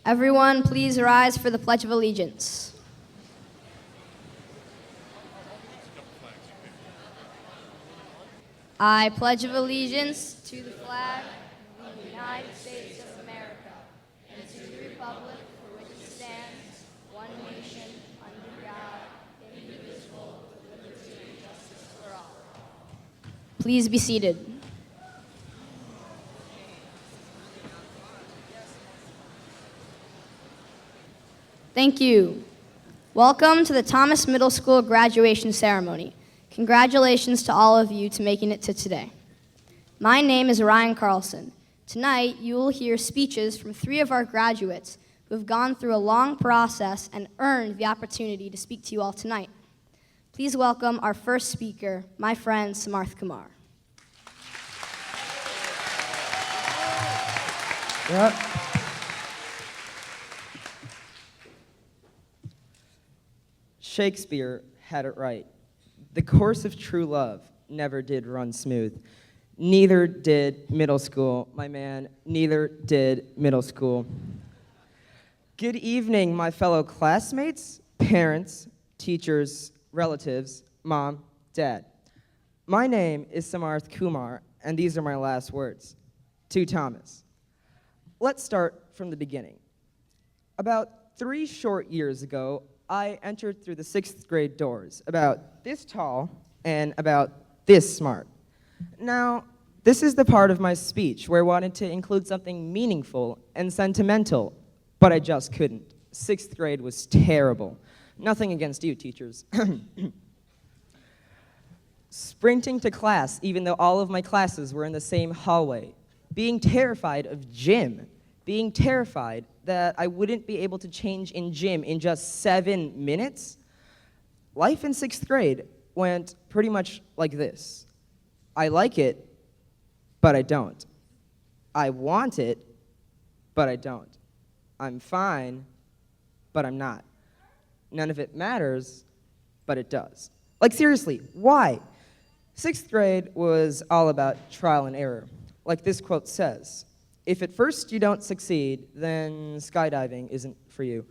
Everyone, please rise for the Pledge of Allegiance. I pledge of allegiance to the flag of the United States of America and to the republic for which it stands, one nation, under God, indivisible, with liberty and justice for all. Please be seated. Thank you. Welcome to the Thomas Middle School graduation ceremony. Congratulations to all of you to making it to today. My name is Ryan Carlson. Tonight, you will hear speeches from 3 of our graduates who have gone through a long process and earned the opportunity to speak to you all tonight. Please welcome our first speaker, my friend Samarth Kumar. Yep. Shakespeare had it right. The course of true love never did run smooth. Neither did middle school, my man, neither did middle school. Good evening, my fellow classmates, parents, teachers, relatives, mom, dad. My name is Samarth Kumar, and these are my last words. To Thomas. Let's start from the beginning. About 3 short years ago, I entered through the 6th grade doors, about this tall and about this smart. Now, this is the part of my speech where I wanted to include something meaningful and sentimental, but I just couldn't. 6th grade was terrible. Nothing against you, teachers. Sprinting to class, even though all of my classes were in the same hallway. Being terrified of gym. Being terrified that I wouldn't be able to change in gym in just 7 minutes. Life in 6th grade went pretty much like this. I like it, but I don't. I want it, but I don't. I'm fine, but I'm not. None of it matters, but it does. Like, seriously, why? 6th grade was all about trial and error. Like this quote says, if at first you don't succeed, then skydiving isn't for you.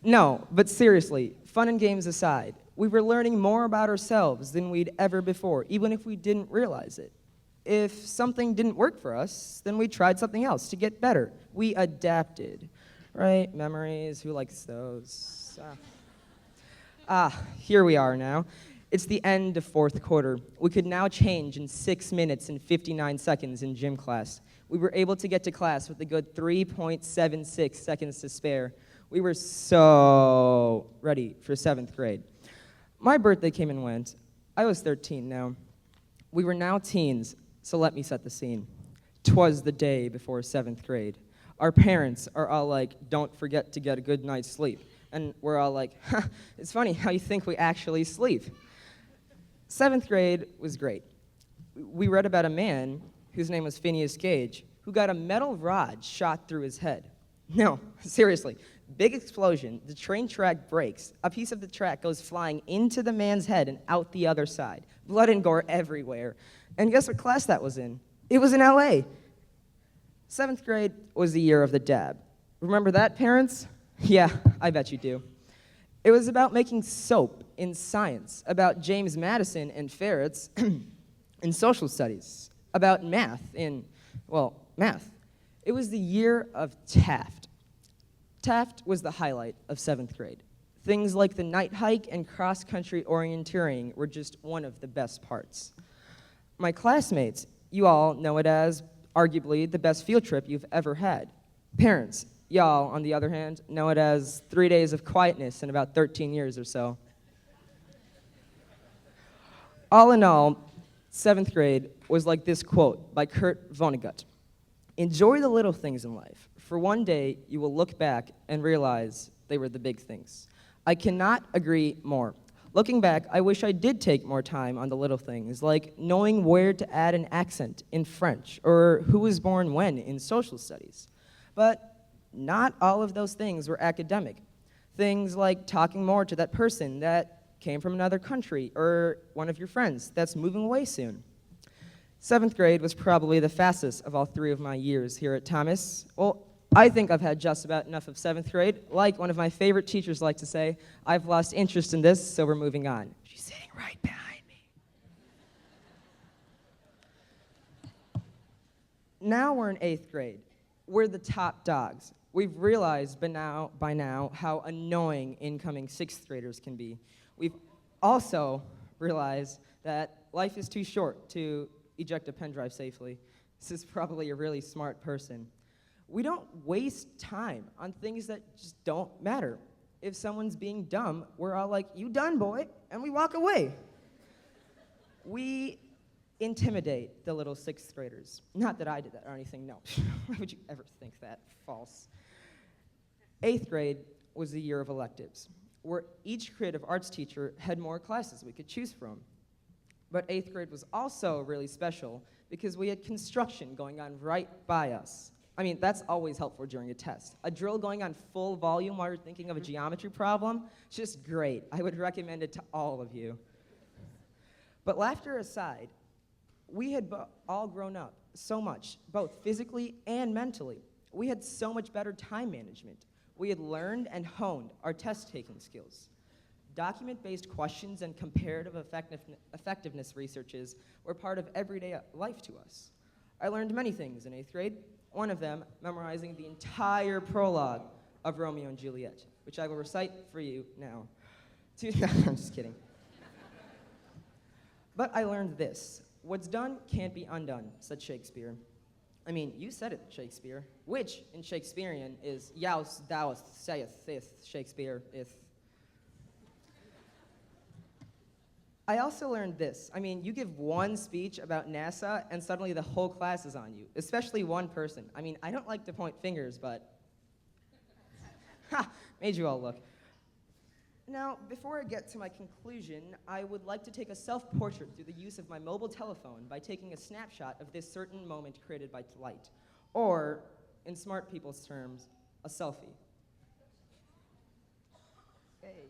No, but seriously, fun and games aside, we were learning more about ourselves than we'd ever before, even if we didn't realize it. If something didn't work for us, then we tried something else to get better. We adapted, right? Memories, who likes those? Here we are now. It's the end of 4th quarter. We could now change in 6 minutes and 59 seconds in gym class. We were able to get to class with a good 3.76 seconds to spare. We were so ready for 7th grade. My birthday came and went. I was 13 now. We were now teens, so let me set the scene. 'Twas the day before 7th grade. Our parents are all like, don't forget to get a good night's sleep. And we're all like, it's funny how you think we actually sleep. 7th grade was great. We read about a man whose name was Phineas Gage, who got a metal rod shot through his head. No, seriously, big explosion, the train track breaks, a piece of the track goes flying into the man's head and out the other side. Blood and gore everywhere. And guess what class that was in? It was in LA. 7th grade was the year of the dab. Remember that, parents? Yeah, I bet you do. It was about making soap in science, about James Madison and ferrets in social studies, about math in, well, math. It was the year of Taft. Taft was the highlight of 7th grade. Things like the night hike and cross-country orienteering were just one of the best parts. My classmates, you all know it as arguably the best field trip you've ever had. Parents, y'all, on the other hand, know it as 3 days of quietness in about 13 years or so. All in all, 7th grade was like this quote by Kurt Vonnegut. Enjoy the little things in life, for one day you will look back and realize they were the big things. I cannot agree more. Looking back, I wish I did take more time on the little things, like knowing where to add an accent in French, or who was born when in social studies. But not all of those things were academic. Things like talking more to that person that came from another country, or one of your friends that's moving away soon. 7th grade was probably the fastest of all 3 of my years here at Thomas. Well, I think I've had just about enough of 7th grade. Like one of my favorite teachers like to say, I've lost interest in this, so we're moving on. She's sitting right behind me. Now we're in 8th grade. We're the top dogs. We've realized by now how annoying incoming 6th graders can be. We've also realized that life is too short to eject a pen drive safely. This is probably a really smart person. We don't waste time on things that just don't matter. If someone's being dumb, we're all like, you done, boy, and we walk away. We intimidate the little 6th graders. Not that I did that or anything, no. Why would you ever think that? False. 8th grade was the year of electives, where each creative arts teacher had more classes we could choose from. But 8th grade was also really special because we had construction going on right by us. I mean, that's always helpful during a test. A drill going on full volume while you're thinking of a geometry problem, just great. I would recommend it to all of you. But laughter aside, we had all grown up so much, both physically and mentally. We had so much better time management. We had learned and honed our test-taking skills. Document-based questions and comparative effectiveness researches were part of everyday life to us. I learned many things in 8th grade. One of them, memorizing the entire prologue of Romeo and Juliet. which I will recite for you now. No, I'm just kidding. But I learned this. What's done can't be undone, said Shakespeare. I mean, you said it, Shakespeare. Which, in Shakespearean, is Yaus, Thou, saith, ith, Shakespeare, ith. I also learned this. I mean, you give one speech about NASA, and suddenly the whole class is on you, especially one person. I mean, I don't like to point fingers, but... Ha! Made you all look. Now, before I get to my conclusion, I would like to take a self-portrait through the use of my mobile telephone by taking a snapshot of this certain moment created by light, or, in smart people's terms, a selfie. Hey.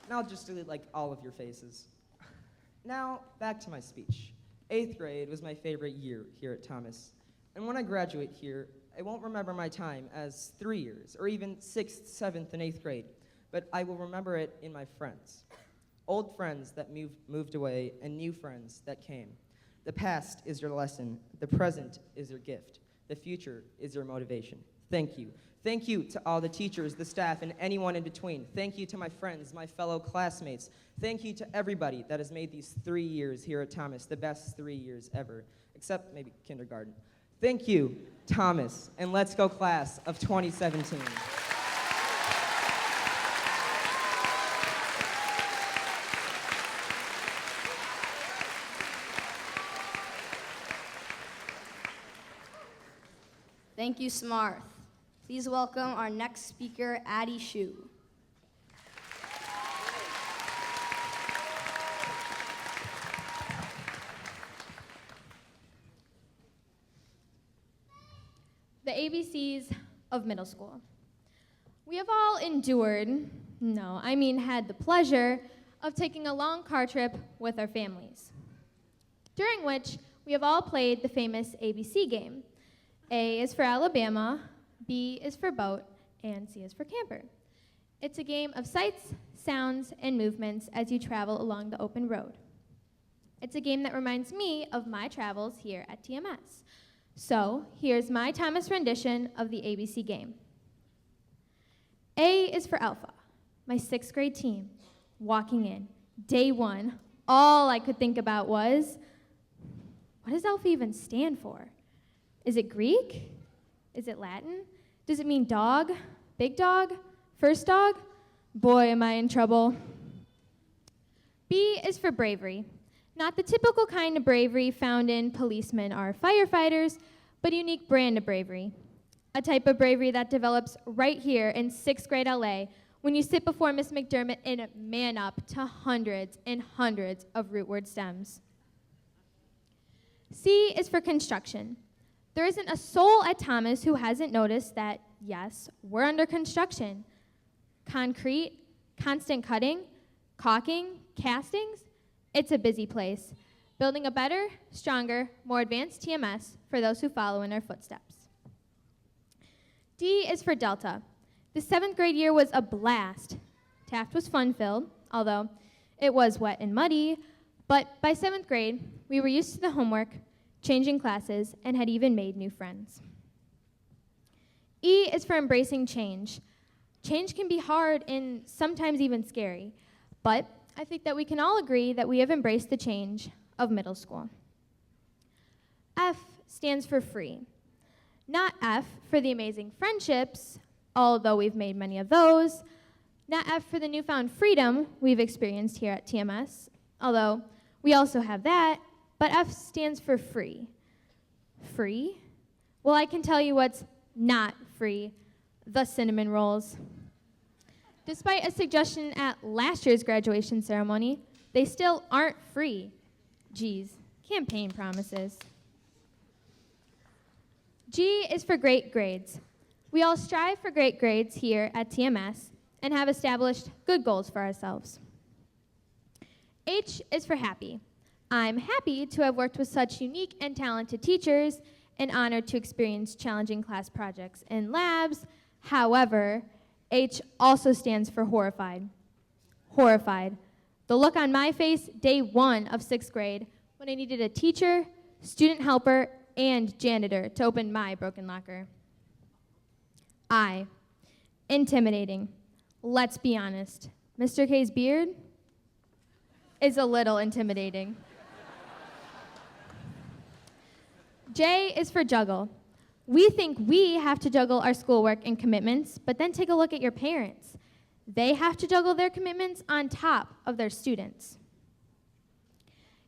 And I'll just delete like all of your faces. Now, back to my speech. 8th grade was my favorite year here at Thomas. And when I graduate here, I won't remember my time as 3 years, or even 6th, 7th, and 8th grade, but I will remember it in my friends. Old friends that moved away, and new friends that came. The past is your lesson. The present is your gift. The future is your motivation. Thank you. Thank you to all the teachers, the staff, and anyone in between. Thank you to my friends, my fellow classmates. Thank you to everybody that has made these 3 years here at Thomas the best 3 years ever, except maybe kindergarten. Thank you, Thomas, and let's go class of 2017. Thank you, Smarth. Please welcome our next speaker, Addie Shu. The ABCs of middle school. We have all endured, had the pleasure of taking a long car trip with our families, during which we have all played the famous ABC game. A is for Alabama, B is for boat, and C is for camper. It's a game of sights, sounds, and movements as you travel along the open road. It's a game that reminds me of my travels here at TMS. So here's my Thomas rendition of the ABC game. A is for Alpha, my 6th grade team. Walking in, day 1, all I could think about was, what does Alpha even stand for? Is it Greek? Is it Latin? Does it mean dog? Big dog? First dog? Boy, am I in trouble. B is for bravery. Not the typical kind of bravery found in policemen or firefighters, but a unique brand of bravery. A type of bravery that develops right here in 6th grade LA when you sit before Miss McDermott and man up to hundreds and hundreds of root word stems. C is for construction. There isn't a soul at Thomas who hasn't noticed that, yes, we're under construction. Concrete, constant cutting, caulking, castings, it's a busy place. Building a better, stronger, more advanced TMS for those who follow in our footsteps. D is for Delta. The 7th grade year was a blast. Taft was fun-filled, although it was wet and muddy, but by 7th grade, we were used to the homework, changing classes, and had even made new friends. E is for embracing change. Change can be hard and sometimes even scary, but I think that we can all agree that we have embraced the change of middle school. F stands for free. Not F for the amazing friendships, although we've made many of those. Not F for the newfound freedom we've experienced here at TMS, although we also have that. But F stands for free. Free? Well, I can tell you what's not free: the cinnamon rolls. Despite a suggestion at last year's graduation ceremony, they still aren't free. Geez, campaign promises. G is for great grades. We all strive for great grades here at TMS and have established good goals for ourselves. H is for happy. I'm happy to have worked with such unique and talented teachers and honored to experience challenging class projects and labs. However, H also stands for horrified. Horrified. The look on my face day one of 6th grade when I needed a teacher, student helper, and janitor to open my broken locker. Intimidating. Let's be honest. Mr. K's beard is a little intimidating. J is for juggle. We think we have to juggle our schoolwork and commitments, but then take a look at your parents. They have to juggle their commitments on top of their students.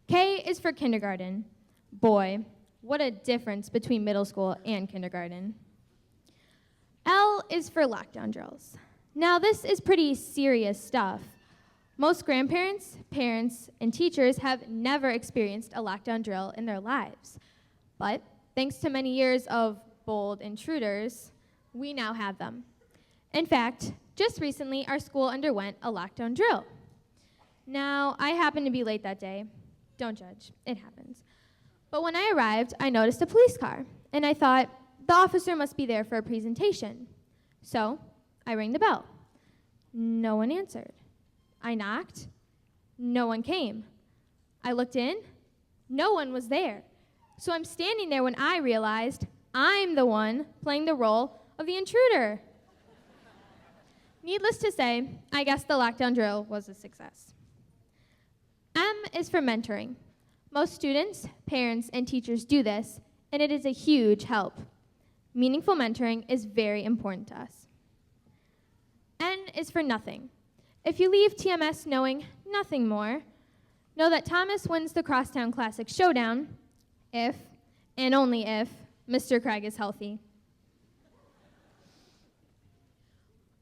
K is for kindergarten. Boy, what a difference between middle school and kindergarten. L is for lockdown drills. Now this is pretty serious stuff. Most grandparents, parents, and teachers have never experienced a lockdown drill in their lives. But thanks to many years of bold intruders, we now have them. In fact, just recently our school underwent a lockdown drill. Now, I happened to be late that day. Don't judge, it happens. But when I arrived, I noticed a police car, and I thought, the officer must be there for a presentation. So, I rang the bell. No one answered. I knocked. No one came. I looked in. No one was there. So I'm standing there when I realized I'm the one playing the role of the intruder. Needless to say, I guess the lockdown drill was a success. M is for mentoring. Most students, parents, and teachers do this, and it is a huge help. Meaningful mentoring is very important to us. N is for nothing. If you leave TMS knowing nothing more, know that Thomas wins the Crosstown Classic Showdown if, and only if, Mr. Craig is healthy.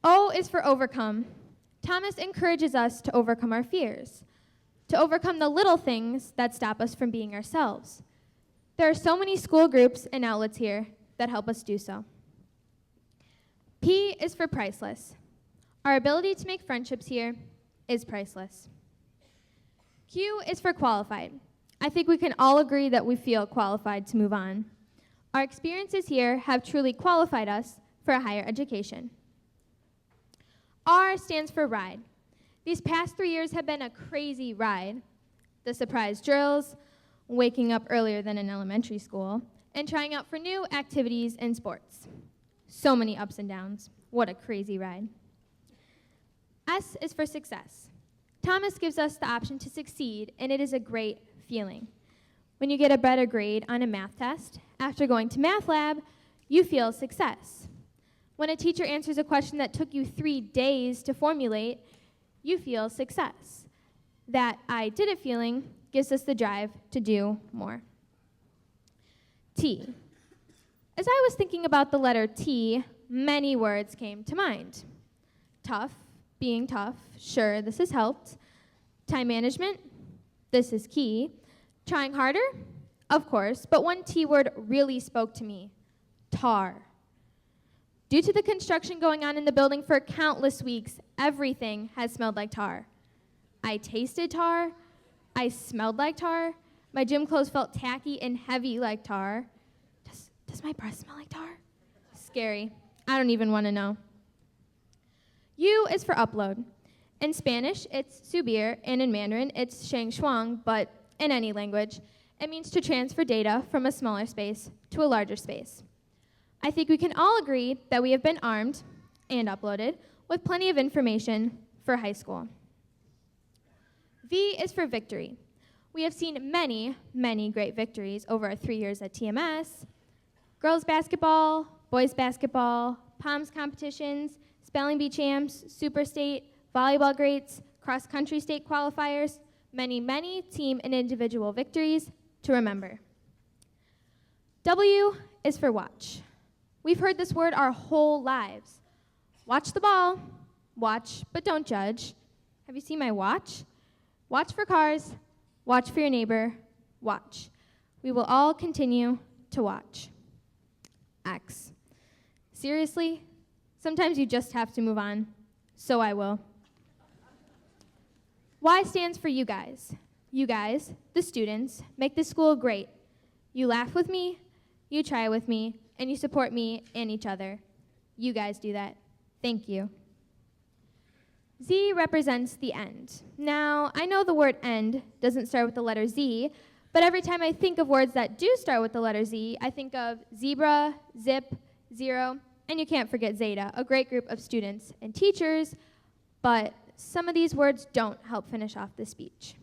O is for overcome. Thomas encourages us to overcome our fears, to overcome the little things that stop us from being ourselves. There are so many school groups and outlets here that help us do so. P is for priceless. Our ability to make friendships here is priceless. Q is for qualified. I think we can all agree that we feel qualified to move on. Our experiences here have truly qualified us for a higher education. R stands for ride. These past 3 years have been a crazy ride. The surprise drills, waking up earlier than in elementary school, and trying out for new activities and sports. So many ups and downs. What a crazy ride. S is for success. Thomas gives us the option to succeed, and it is a great feeling. When you get a better grade on a math test, after going to math lab, you feel success. When a teacher answers a question that took you 3 days to formulate, you feel success. That I did it feeling gives us the drive to do more. T. As I was thinking about the letter T, many words came to mind. Tough, being tough, sure, this has helped. Time management, this is key. Trying harder, of course, but one T word really spoke to me, tar. Due to the construction going on in the building for countless weeks, everything has smelled like tar. I tasted tar, I smelled like tar, my gym clothes felt tacky and heavy like tar. Does my breath smell like tar? Scary. I don't even want to know. U is for upload. In Spanish, it's subir, and in Mandarin, it's sheng shuang, but in any language, it means to transfer data from a smaller space to a larger space. I think we can all agree that we have been armed and uploaded with plenty of information for high school. V is for victory. We have seen many, many great victories over our 3 years at TMS. Girls basketball, boys basketball, POMS competitions, spelling bee champs, super state, volleyball greats, cross-country state qualifiers, many, many team and individual victories to remember. W is for watch. We've heard this word our whole lives. Watch the ball. Watch, but don't judge. Have you seen my watch? Watch for cars. Watch for your neighbor. Watch. We will all continue to watch. X. Seriously? Sometimes you just have to move on. So I will. Y stands for you guys. You guys, the students, make this school great. You laugh with me, you try with me, and you support me and each other. You guys do that. Thank you. Z represents the end. Now, I know the word end doesn't start with the letter Z, but every time I think of words that do start with the letter Z, I think of zebra, zip, zero, and you can't forget Zeta, a great group of students and teachers, but some of these words don't help finish off the speech.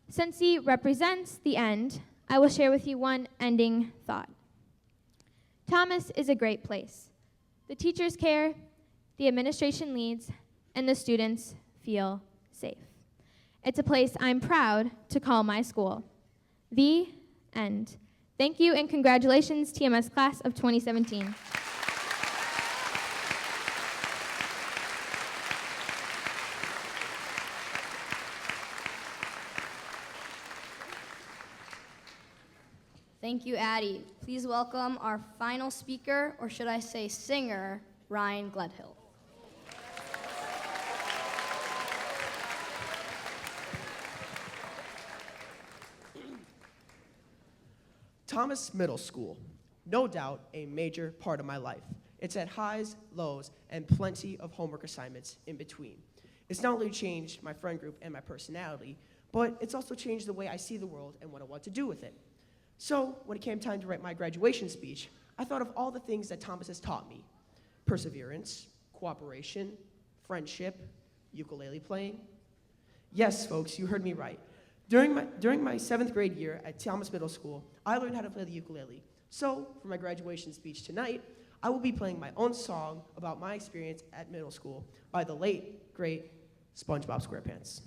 Since Z represents the end, I will share with you one ending thought. Thomas is a great place. The teachers care, the administration leads, and the students feel safe. It's a place I'm proud to call my school. The end. Thank you and congratulations, TMS class of 2017. Thank you, Addie. Please welcome our final speaker, or should I say singer, Ryan Gledhill. Thomas Middle School, no doubt a major part of my life. It's had highs, lows, and plenty of homework assignments in between. It's not only changed my friend group and my personality, but it's also changed the way I see the world and what I want to do with it. So when it came time to write my graduation speech, I thought of all the things that Thomas has taught me: perseverance, cooperation, friendship, ukulele playing. Yes, folks, you heard me right. During my 7th grade year at Thomas Middle School, I learned how to play the ukulele. So, for my graduation speech tonight, I will be playing my own song about my experience at middle school by the late, great SpongeBob SquarePants.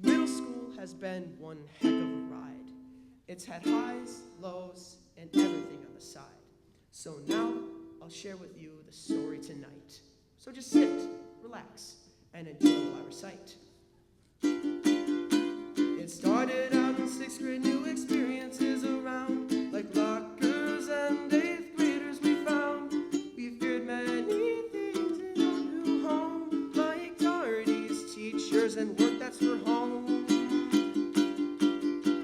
Middle school has been one heck of a ride. It's had highs, lows, and everything on the side. So now I'll share with you the story tonight. So just sit, relax, and enjoy while I recite. It started out in 6th grade, new experiences around, like lockers and 8th graders we found. We feared many things in our new home, like tardies, teachers, and work that's for home.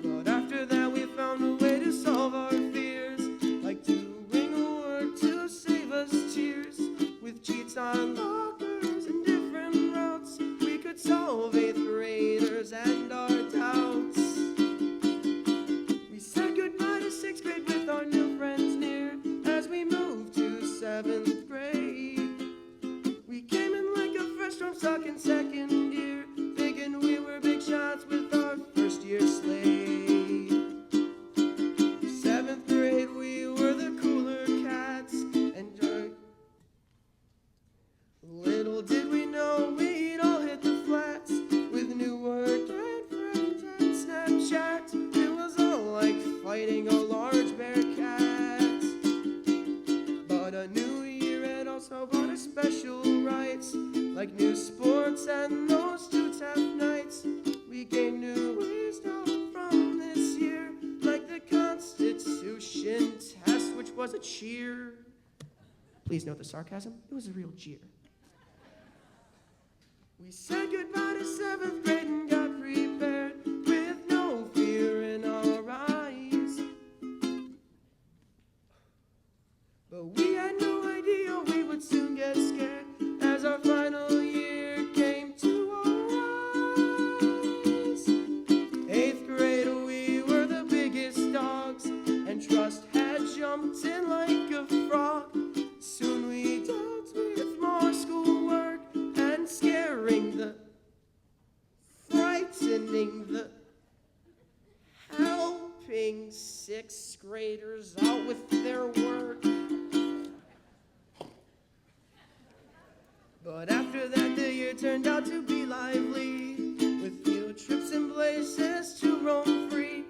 But after that we found a way to solve our fears, like doing a work to save us tears. With cheats on lockers and different routes, we could solve 8th graders and our doubts. We said goodbye to 6th grade with our new friends near, as we moved to 7th grade. We came in like a fresh from suck in 2nd year, thinking we were big shots with our 1st year slate. 7th grade, we were the cooler cats, and little did we know we'd all hit the flats with new work and friends and Snapchat. It was all like fighting a large bear cat. But a new year had also brought us special rights, like new sports and those 2 tap nights. We gained new wisdom from this year, like the Constitution test, which was a cheer. Please note the sarcasm, it was a real jeer. We said goodbye to 7th grade and got prepared with no fear in our eyes. But we had no idea we would soon get scared as our final year came to arise. 8th grade, we were the biggest dogs, and trust had jumped in like a frog. Soon we dealt with more schoolwork and scaring the, frightening the, helping 6th graders out with their work. But after that, the year turned out to be lively, with field trips and places to roam free,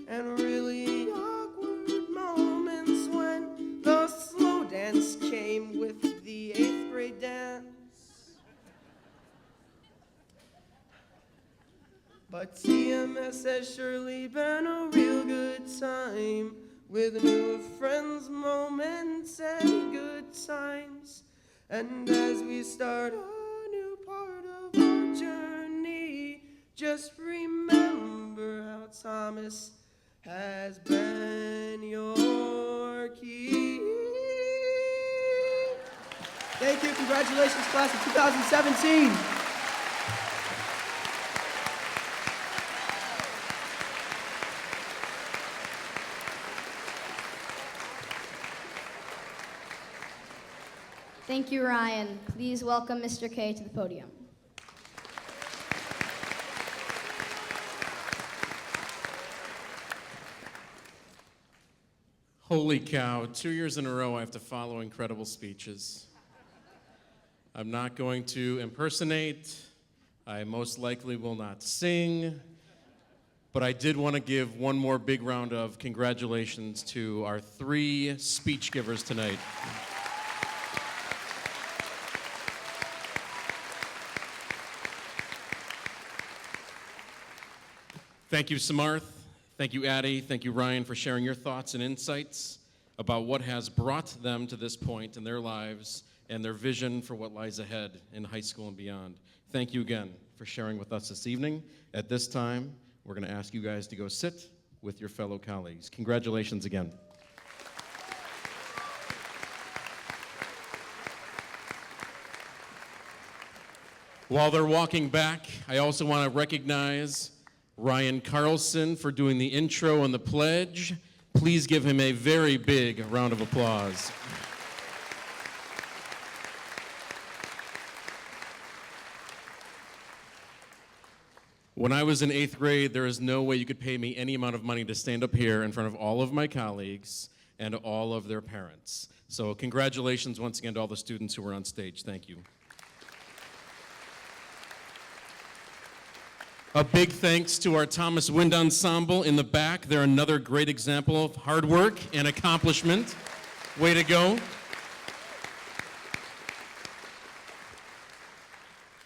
and really awkward moments when the slow dance came with the 8th grade dance. But TMS has surely been a real good time, with new friends, moments, and good times. And as we start a new part of our journey, Just remember how Thomas has been your key. Thank you. Congratulations, class of 2017. Thank you, Ryan. Please welcome Mr. K to the podium. Holy cow, 2 years in a row I have to follow incredible speeches. I'm not going to impersonate, I most likely will not sing, but I did want to give one more big round of congratulations to our 3 speech givers tonight. Thank you, Samarth. Thank you, Addie. Thank you, Ryan, for sharing your thoughts and insights about what has brought them to this point in their lives and their vision for what lies ahead in high school and beyond. Thank you again for sharing with us this evening. At this time, we're going to ask you guys to go sit with your fellow colleagues. Congratulations again. While they're walking back, I also want to recognize Ryan Carlson for doing the intro and the pledge. Please give him a very big round of applause. When I was in 8th grade, there is no way you could pay me any amount of money to stand up here in front of all of my colleagues and all of their parents. So congratulations once again to all the students who were on stage. Thank you. A big thanks to our Thomas Wind Ensemble in the back. They're another great example of hard work and accomplishment. Way to go.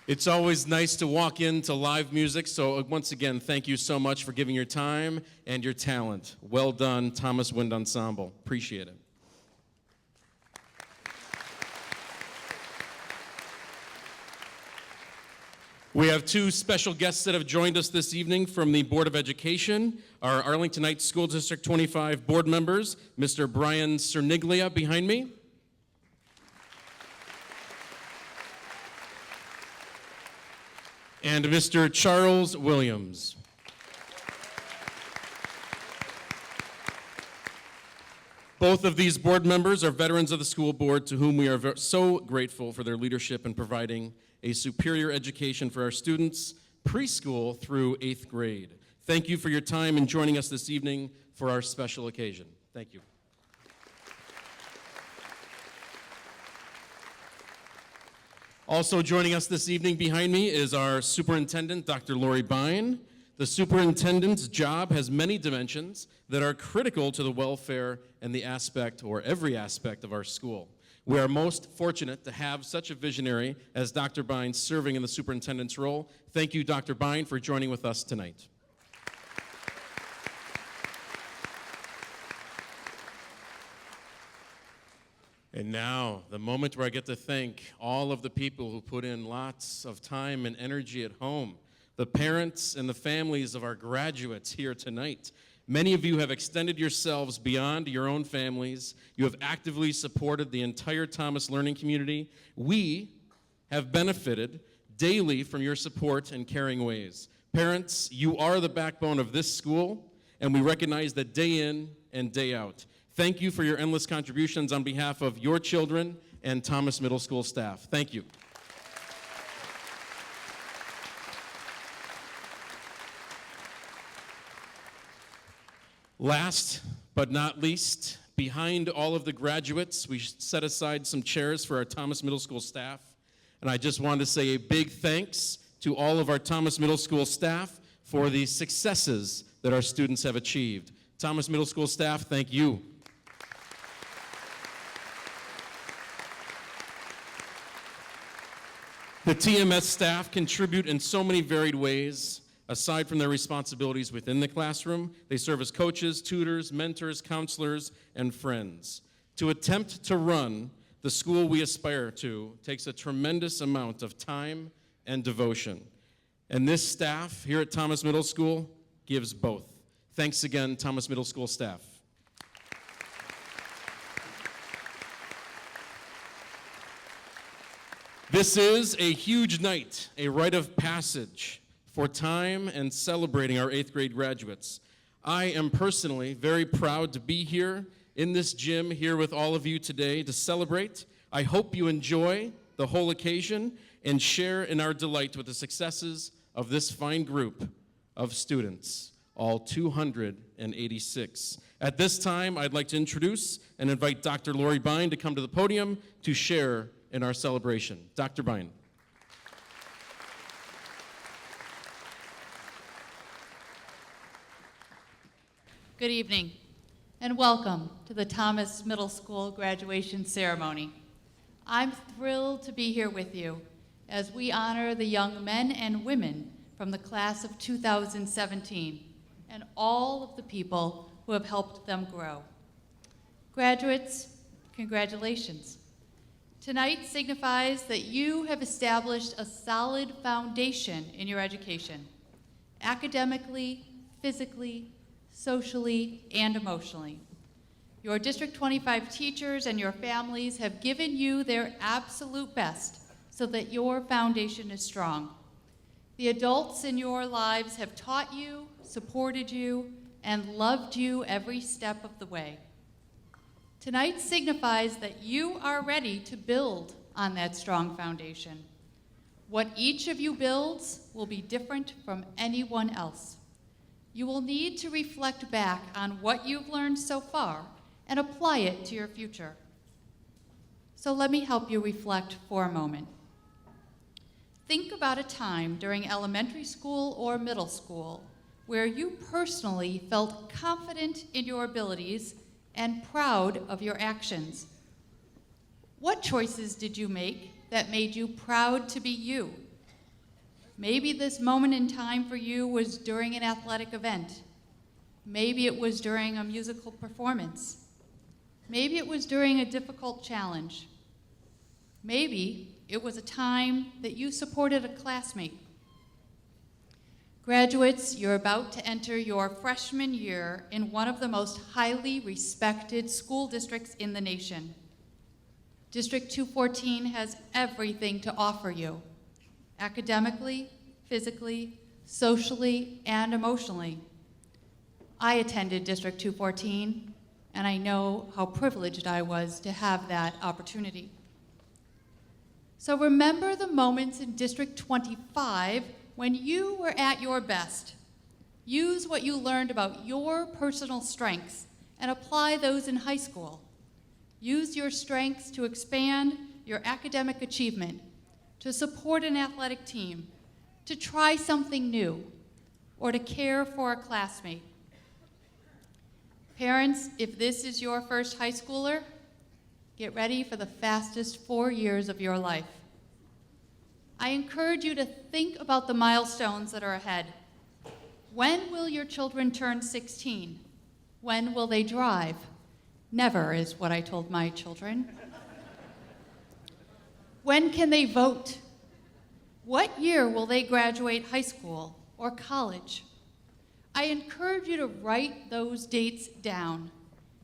It's always nice to walk into live music, so once again, thank you so much for giving your time and your talent. Well done, Thomas Wind Ensemble. Appreciate it. We have 2 special guests that have joined us this evening from the Board of Education, our Arlington Heights School District 25 board members, Mr. Brian Cerniglia behind me. And Mr. Charles Williams. Both of these board members are veterans of the school board to whom we are so grateful for their leadership in providing a superior education for our students, preschool through 8th grade. Thank you for your time and joining us this evening for our special occasion. Thank you. Also joining us this evening behind me is our superintendent, Dr. Laurie Bane. The superintendent's job has many dimensions that are critical to the welfare and the aspect, or every aspect, of our school. We are most fortunate to have such a visionary as Dr. Bine serving in the superintendent's role. Thank you, Dr. Bine, for joining with us tonight. And now, the moment where I get to thank all of the people who put in lots of time and energy at home, the parents and the families of our graduates here tonight. Many of you have extended yourselves beyond your own families. You have actively supported the entire Thomas learning community. We have benefited daily from your support and caring ways. Parents, you are the backbone of this school, and we recognize that day in and day out. Thank you for your endless contributions on behalf of your children and Thomas Middle School staff. Thank you. Last but not least, behind all of the graduates, we set aside some chairs for our Thomas Middle School staff. And I just wanted to say a big thanks to all of our Thomas Middle School staff for the successes that our students have achieved. Thomas Middle School staff, thank you. The TMS staff contribute in so many varied ways. Aside from their responsibilities within the classroom, they serve as coaches, tutors, mentors, counselors, and friends. To attempt to run the school we aspire to takes a tremendous amount of time and devotion. And this staff here at Thomas Middle School gives both. Thanks again, Thomas Middle School staff. This is a huge night, a rite of passage for time and celebrating our 8th grade graduates. I am personally very proud to be here in this gym here with all of you today to celebrate. I hope you enjoy the whole occasion and share in our delight with the successes of this fine group of students, all 286. At this time, I'd like to introduce and invite Dr. Laurie Bane to come to the podium to share in our celebration. Dr. Bane. Good evening, and welcome to the Thomas Middle School graduation ceremony. I'm thrilled to be here with you as we honor the young men and women from the class of 2017 and all of the people who have helped them grow. Graduates, congratulations. Tonight signifies that you have established a solid foundation in your education, academically, physically, socially, and emotionally. Your District 25 teachers and your families have given you their absolute best so that your foundation is strong. The adults in your lives have taught you, supported you, and loved you every step of the way. Tonight signifies that you are ready to build on that strong foundation. What each of you builds will be different from anyone else. You will need to reflect back on what you've learned so far and apply it to your future. So let me help you reflect for a moment. Think about a time during elementary school or middle school where you personally felt confident in your abilities and proud of your actions. What choices did you make that made you proud to be you? Maybe this moment in time for you was during an athletic event. Maybe it was during a musical performance. Maybe it was during a difficult challenge. Maybe it was a time that you supported a classmate. Graduates, you're about to enter your freshman year in one of the most highly respected school districts in the nation. District 214 has everything to offer you, academically, physically, socially, and emotionally. I attended District 214, and I know how privileged I was to have that opportunity. So remember the moments in District 25 when you were at your best. Use what you learned about your personal strengths and apply those in high school. Use your strengths to expand your academic achievement, to support an athletic team, to try something new, or to care for a classmate. Parents, if this is your first high schooler, get ready for the fastest 4 years of your life. I encourage you to think about the milestones that are ahead. When will your children turn 16? When will they drive? Never is what I told my children. When can they vote? What year will they graduate high school or college? I encourage you to write those dates down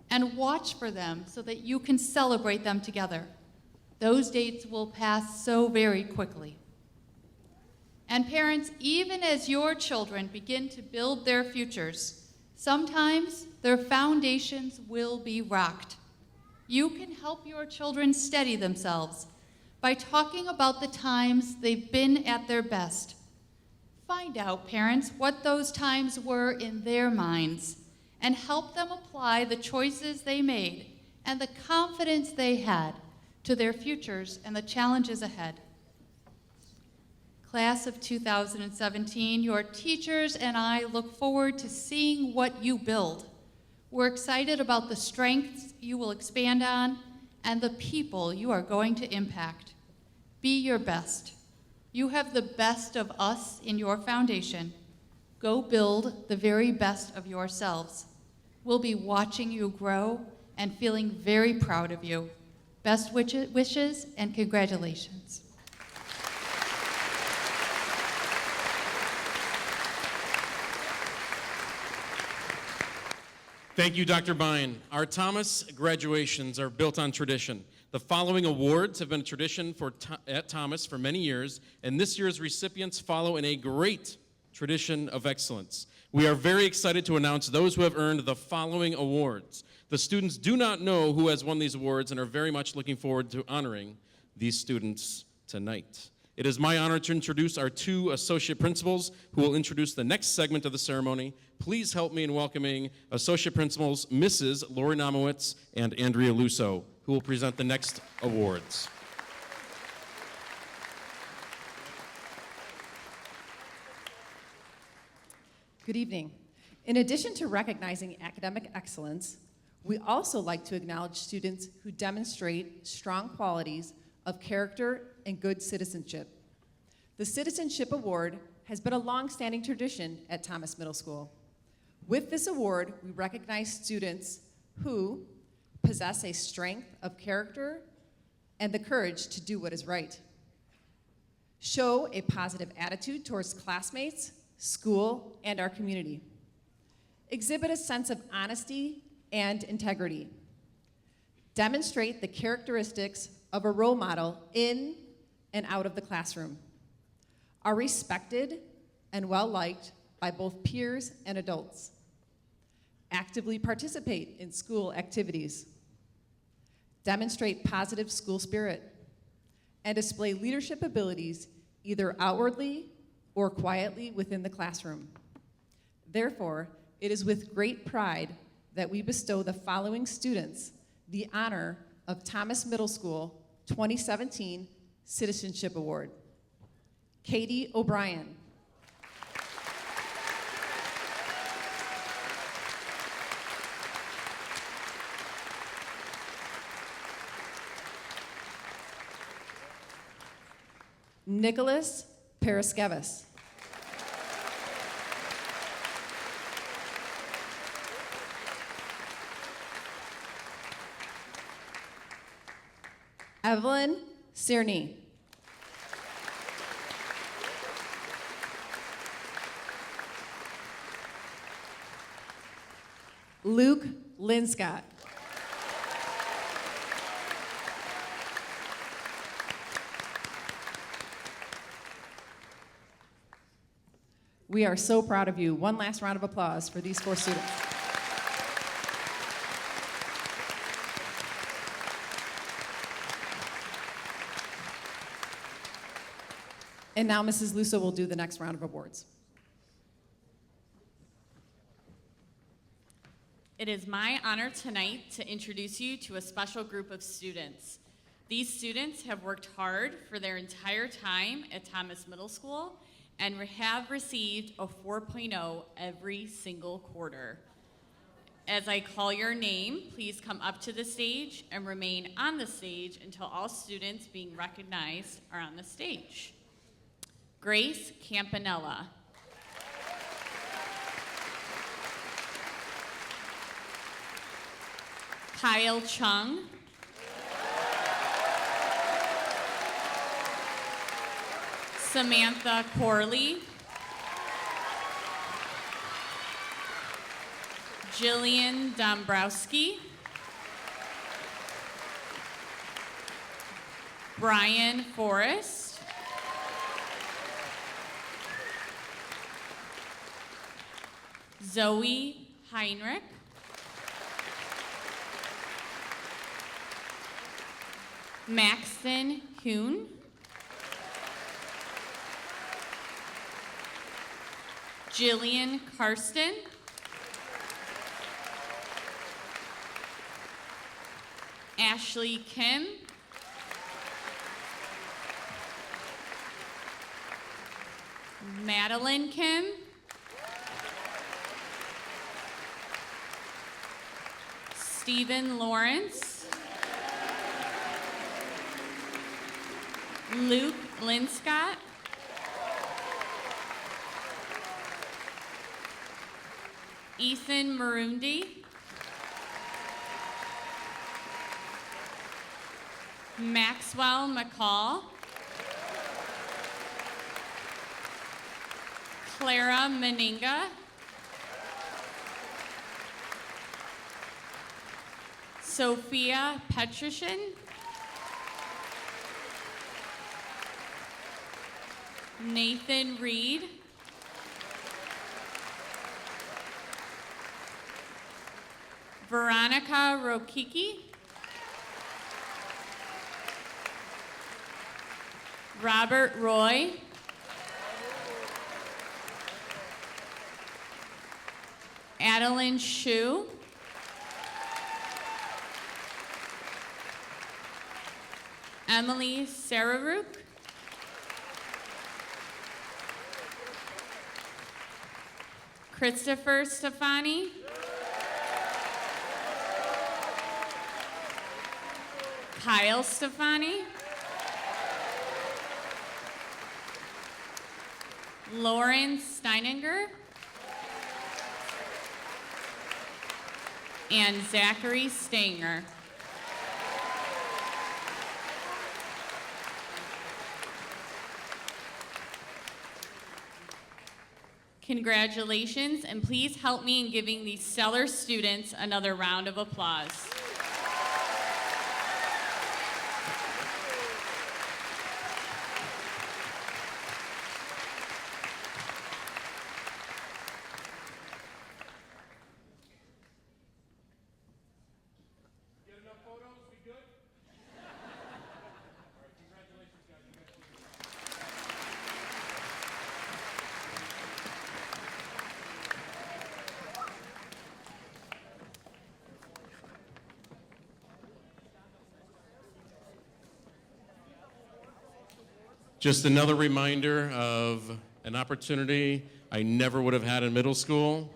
and watch for them so that you can celebrate them together. Those dates will pass so very quickly. And parents, even as your children begin to build their futures, sometimes their foundations will be rocked. You can help your children steady themselves by talking about the times they've been at their best. Find out, parents, what those times were in their minds and help them apply the choices they made and the confidence they had to their futures and the challenges ahead. Class of 2017, your teachers and I look forward to seeing what you build. We're excited about the strengths you will expand on and the people you are going to impact. Be your best. You have the best of us in your foundation. Go build the very best of yourselves. We'll be watching you grow and feeling very proud of you. Best wishes and congratulations. Thank you, Dr. Bane. Our Thomas graduations are built on tradition. The following awards have been a tradition at Thomas for many years, and this year's recipients follow in a great tradition of excellence. We are very excited to announce those who have earned the following awards. The students do not know who has won these awards and are very much looking forward to honoring these students tonight. It is my honor to introduce our two associate principals who will introduce the next segment of the ceremony. Please help me in welcoming associate principals Mrs. Laurie Nomowitz and Andrea Lusso, who will present the next awards. Good evening. In addition to recognizing academic excellence, we also like to acknowledge students who demonstrate strong qualities of character and good citizenship. The Citizenship Award has been a long-standing tradition at Thomas Middle School. With this award, we recognize students who possess a strength of character and the courage to do what is right, show a positive attitude towards classmates, school, and our community, exhibit a sense of honesty and integrity, demonstrate the characteristics of a role model in and out of the classroom, are respected and well-liked by both peers and adults, actively participate in school activities, demonstrate positive school spirit, and display leadership abilities either outwardly or quietly within the classroom. Therefore, it is with great pride that we bestow the following students the honor of Thomas Middle School 2017 Citizenship Award. Katie O'Brien. Nicholas Paraskevas. Evelyn Cerny. Luke Linscott. We are so proud of you. One last round of applause for these four students. And now Mrs. Lusso will do the next round of awards. It is my honor tonight to introduce you to a special group of students. These students have worked hard for their entire time at Thomas Middle School and have received a 4.0 every single quarter. As I call your name, please come up to the stage and remain on the stage until all students being recognized are on the stage. Grace Campanella. Kyle Chung. Samantha Corley. Jillian Dombrowski. Brian Forrest. Zoe Heinrich. Maxton Hoon. Jillian Karsten. Ashley Kim. Madeline Kim. Stephen Lawrence. Luke Linscott. Ethan Marundi. Maxwell McCall. Clara Meninga. Sophia Petrushin, Nathan Reed, Veronica Rokicki, Robert Roy, Adeline Shu, Emily Sararuk, Christopher Stefani, Kyle Stefani, Lauren Steininger, and Zachary Stanger. Congratulations, and please help me in giving these stellar students another round of applause. Just another reminder of an opportunity I never would have had in middle school,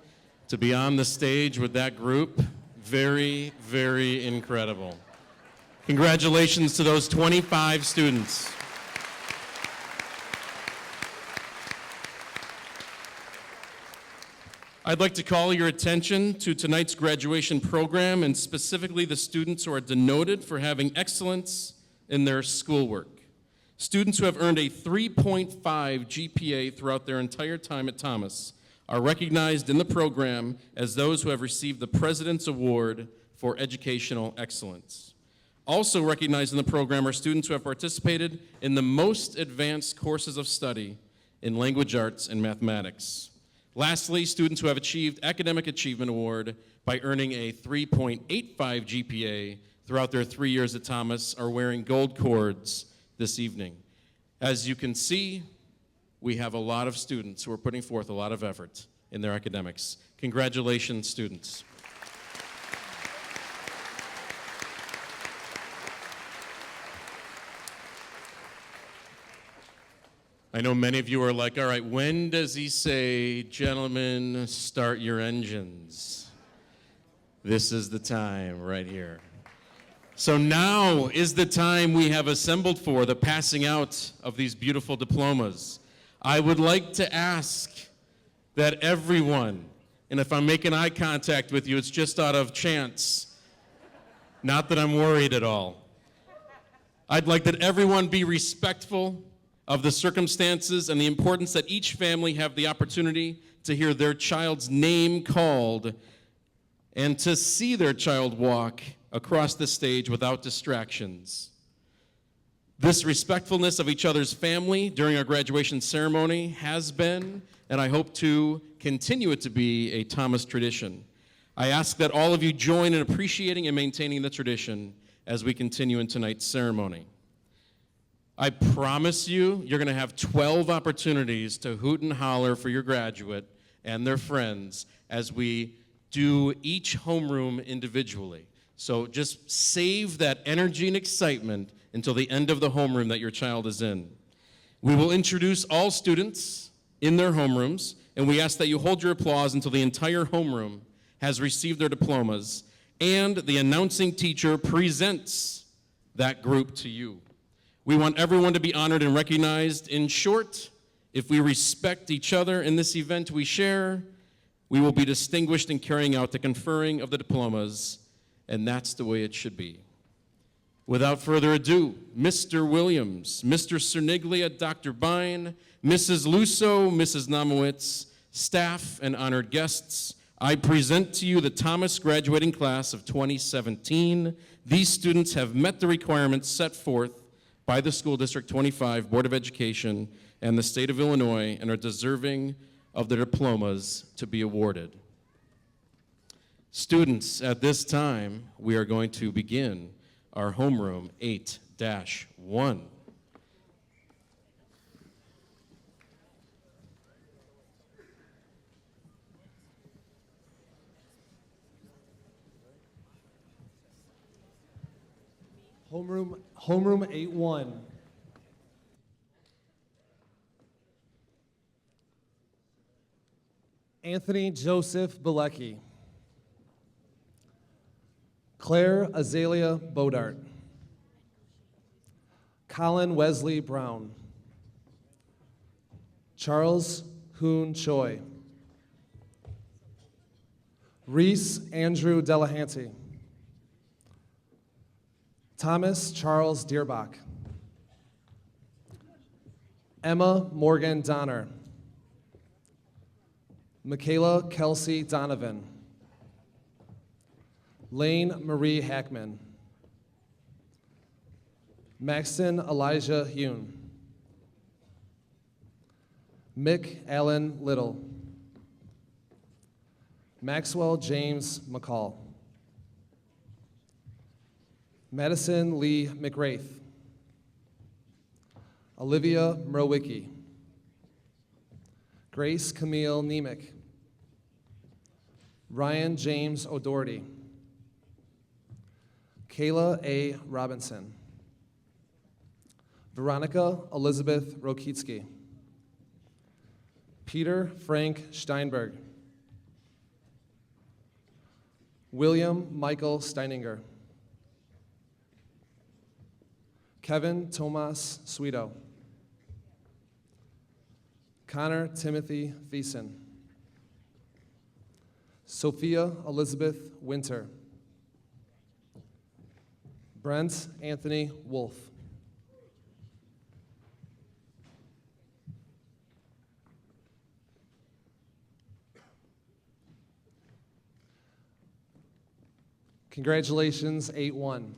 to be on the stage with that group. Very, very incredible. Congratulations to those 25 students. I'd like to call your attention to tonight's graduation program, and specifically the students who are denoted for having excellence in their schoolwork. Students who have earned a 3.5 GPA throughout their entire time at Thomas are recognized in the program as those who have received the President's Award for Educational Excellence. Also recognized in the program are students who have participated in the most advanced courses of study in language arts and mathematics. Lastly, students who have achieved Academic Achievement Award by earning a 3.85 GPA throughout their 3 years at Thomas are wearing gold cords this evening. As you can see, we have a lot of students who are putting forth a lot of effort in their academics. Congratulations, students. I know many of you are like, all right, when does he say, gentlemen, start your engines? This is the time right here. So now is the time we have assembled for the passing out of these beautiful diplomas. I would like to ask that everyone, and if I'm making eye contact with you, it's just out of chance, not that I'm worried at all. I'd like that everyone be respectful of the circumstances and the importance that each family have the opportunity to hear their child's name called and to see their child walk across the stage without distractions. This respectfulness of each other's family during our graduation ceremony has been, and I hope to continue it to be, a Thomas tradition. I ask that all of you join in appreciating and maintaining the tradition as we continue in tonight's ceremony. I promise you, you're going to have 12 opportunities to hoot and holler for your graduate and their friends as we do each homeroom individually. So just save that energy and excitement until the end of the homeroom that your child is in. We will introduce all students in their homerooms, and we ask that you hold your applause until the entire homeroom has received their diplomas, and the announcing teacher presents that group to you. We want everyone to be honored and recognized. In short, if we respect each other in this event we share, we will be distinguished in carrying out the conferring of the diplomas, and that's the way it should be. Without further ado, Mr. Williams, Mr. Cerniglia, Dr. Bane, Mrs. Lusso, Mrs. Namowitz, staff, and honored guests, I present to you the Thomas graduating class of 2017. These students have met the requirements set forth by the School District 25 Board of Education and the state of Illinois and are deserving of the diplomas to be awarded. Students, at this time, we are going to begin our homeroom 8-1. Homeroom 8-1. Anthony Joseph Bilecki. Claire Azalea Bodart. Colin Wesley Brown. Charles Hoon Choi. Reese Andrew Delahanty. Thomas Charles Deerbach. Emma Morgan Donner. Michaela Kelsey Donovan. Lane Marie Hackman. Maxton Elijah Hune. Mick Allen Little. Maxwell James McCall. Madison Lee McWraith. Olivia Mrowicki. Grace Camille Nemick. Ryan James O'Doherty. Kayla A. Robinson. Veronica Elizabeth Rokitsky. Peter Frank Steinberg. William Michael Steininger. Kevin Tomas Sweeto. Connor Timothy Thiessen. Sophia Elizabeth Winter. Brent Anthony Wolf. Congratulations, 8-1.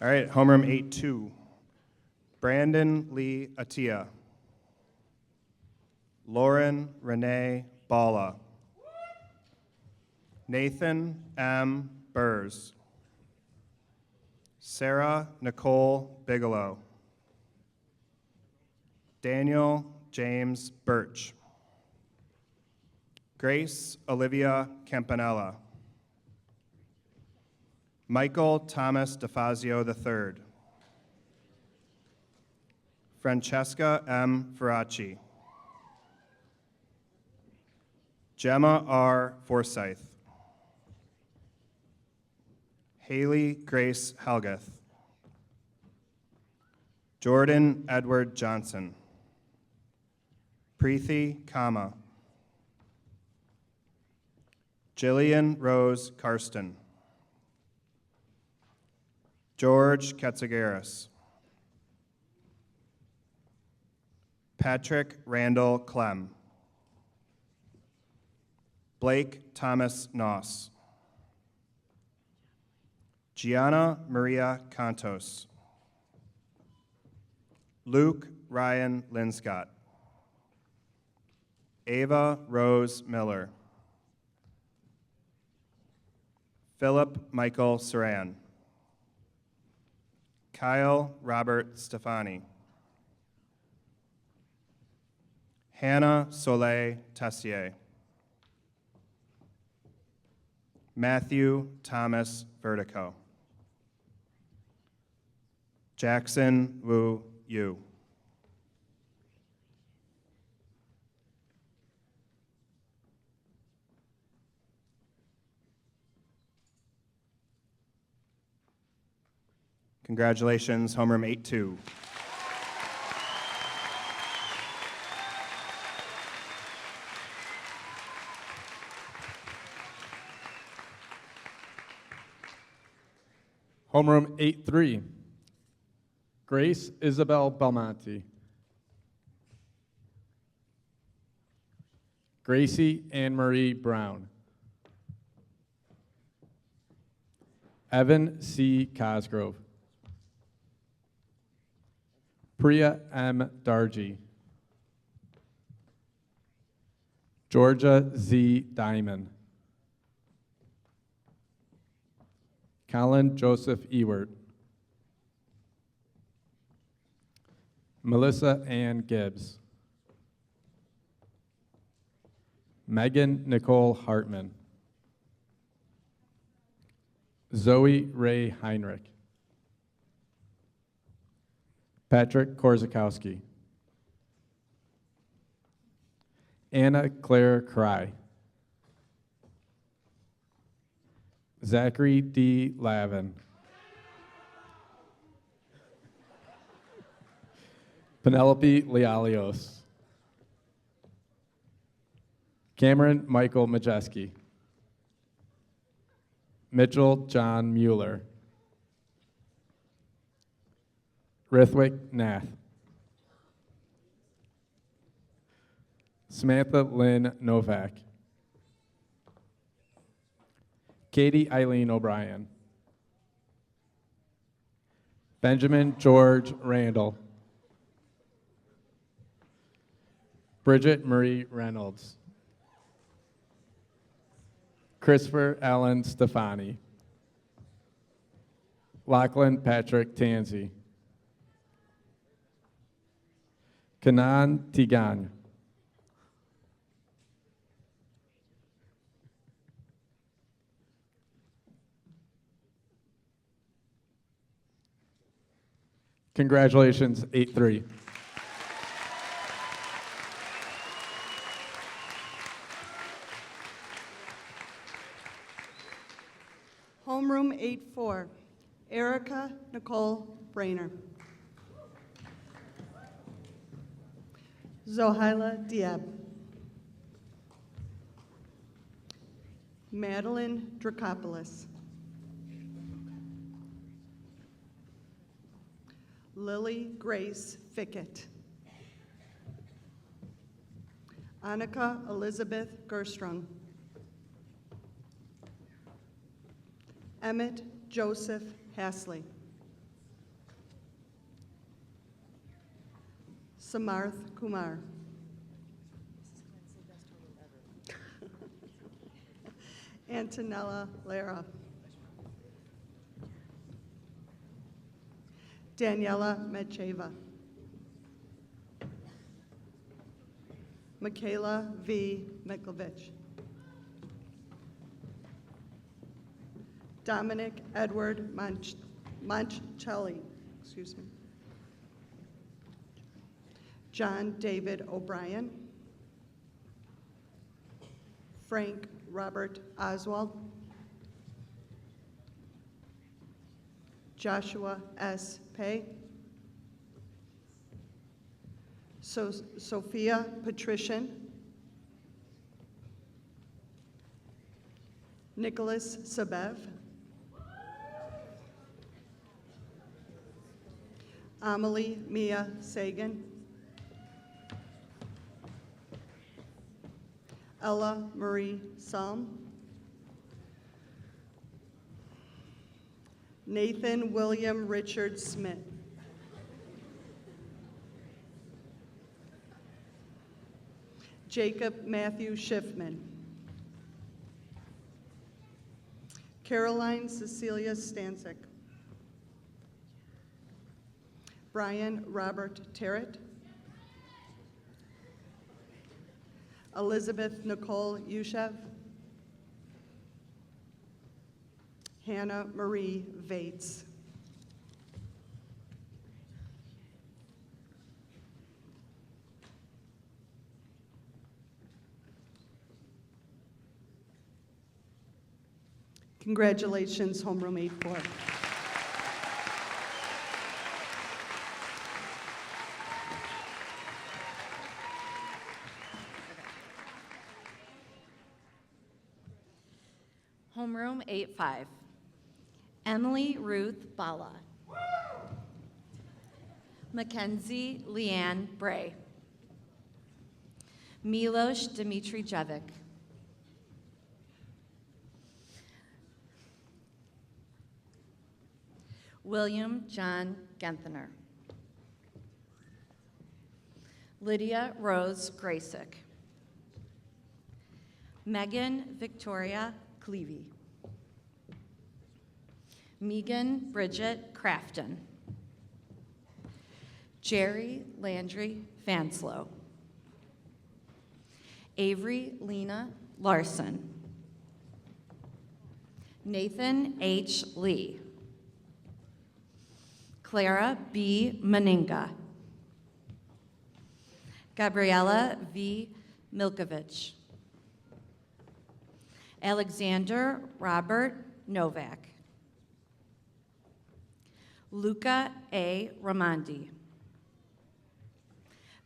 All right, homeroom 8-2. Brandon Lee Atia. Lauren Renee Bala. Nathan M. Burrs. Sarah Nicole Bigelow. Daniel James Birch. Grace Olivia Campanella. Michael Thomas DeFazio III. Francesca M. Ferracci. Gemma R. Forsyth. Haley Grace Helgath. Jordan Edward Johnson. Preethi Kama. Jillian Rose Karsten. George Katsagaris. Patrick Randall Clem. Blake Thomas Noss. Gianna Maria Cantos. Luke Ryan Linscott. Ava Rose Miller. Philip Michael Saran. Kyle Robert Stefani. Hannah Soleil Tessier. Matthew Thomas Vertico. Jackson Wu Yu. Congratulations, homeroom 8-2. Homeroom 8-3, Grace Isabel Belmonte. Gracie Anne Marie Brown. Evan C. Cosgrove. Priya M. Darji. Georgia Z. Diamond. Colin Joseph Ewert. Melissa Ann Gibbs. Megan Nicole Hartman. Zoe Ray Heinrich. Patrick Korzakowski. Anna Claire Cry. Zachary D. Lavin. Penelope Lealios. Cameron Michael Majeski. Mitchell John Mueller. Rithwick Nath. Samantha Lynn Novak. Katie Eileen O'Brien. Benjamin George Randall. Bridget Marie Reynolds. Christopher Allen Stefani. Lachlan Patrick Tansey. Kanan Tigan. Congratulations, 8-3. Homeroom 8-4, Erica Nicole Brainer. Zohaila Diab. Madeline Dracopoulos. Lily Grace Fickett. Annika Elizabeth Gerstrung. Emmett Joseph Hasley. Samarth Kumar. Antonella Lara. Daniela Mecheva. Michaela V. Miklovich. Dominic Edward Moncelli, excuse me. John David O'Brien. Frank Robert Oswald. Joshua S. Pay. Sophia Patrician. Nicholas Sabev. Amelie Mia Sagan. Ella Marie Salm. Nathan William Richard Smith. Jacob Matthew Schiffman. Caroline Cecilia Stancic. Brian Robert Terrett. Elizabeth Nicole Yushev. Hannah Marie Vates. Congratulations, Homeroom 8-4. Homeroom 8-5, Emily Ruth Bala. Mackenzie Leanne Bray. Milos Dmitry Jevic. William John Genthner. Lydia Rose Graysick. Megan Victoria Clevey. Megan Bridget Crafton. Jerry Landry Fanslow. Avery Lena Larson. Nathan H. Lee. Clara B. Meninga. Gabriella V. Milkovich. Alexander Robert Novak. Luca A. Ramondi.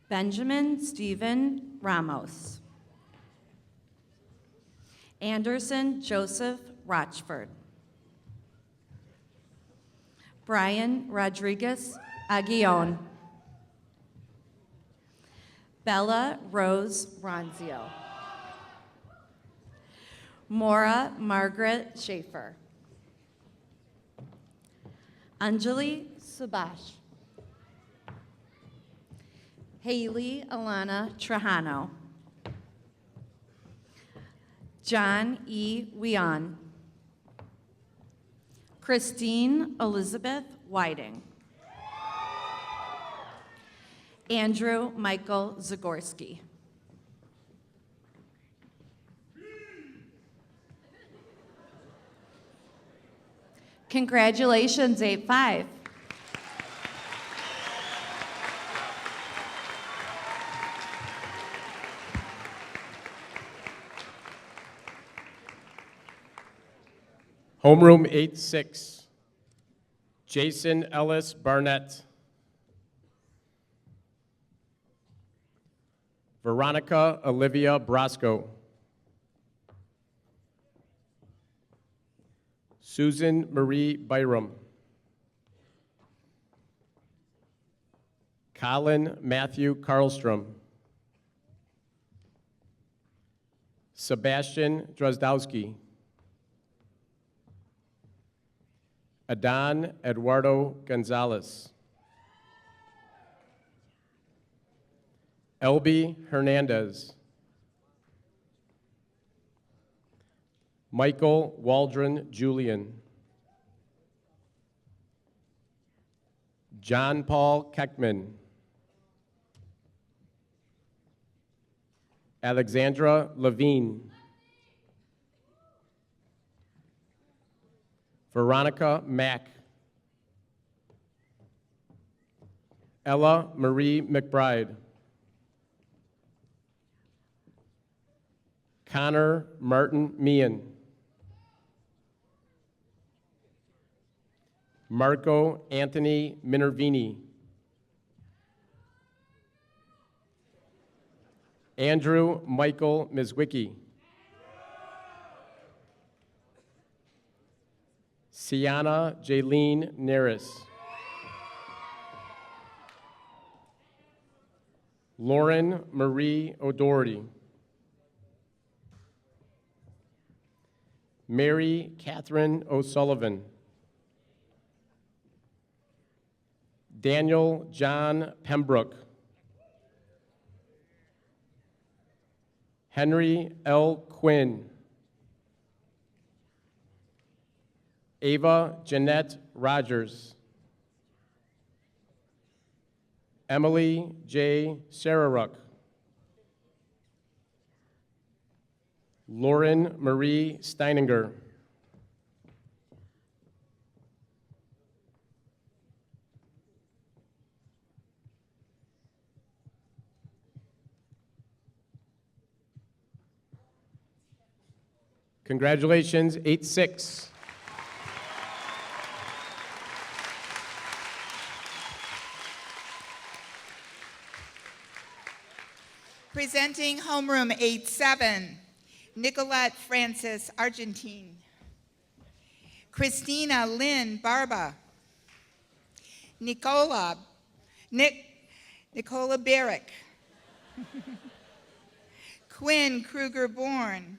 Benjamin Stephen Ramos. Anderson Joseph Rochford. Brian Rodriguez Aguillon. Bella Rose Ronzio. Maura Margaret Schaefer. Anjali Subash. Haley Alana Trajano. John E. Wian. Christine Elizabeth Whiting. Andrew Michael Zagorski. Congratulations, 8-5. Homeroom 8-6, Jason Ellis Barnett. Veronica Olivia Brosco. Susan Marie Byram. Colin Matthew Karlstrom. Sebastian Drozdowski. Adan Eduardo Gonzalez. Elby Hernandez. Michael Waldron Julian. John Paul Keckman. Alexandra Levine. Veronica Mack. Ella Marie McBride. Connor Martin Meehan. Marco Anthony Minervini. Andrew Michael Mizwicki. Sienna Jaylene Neris. Lauren Marie O'Doherty. Mary Catherine O'Sullivan. Daniel John Pembroke. Henry L. Quinn. Ava Jeanette Rogers. Emily J. Sararuk. Lauren Marie Steininger. Congratulations, 8-6. Presenting homeroom 8-7, Nicolette Francis Argentine. Christina Lynn Barba. Nicola Barrick. Quinn Kruger Bourne.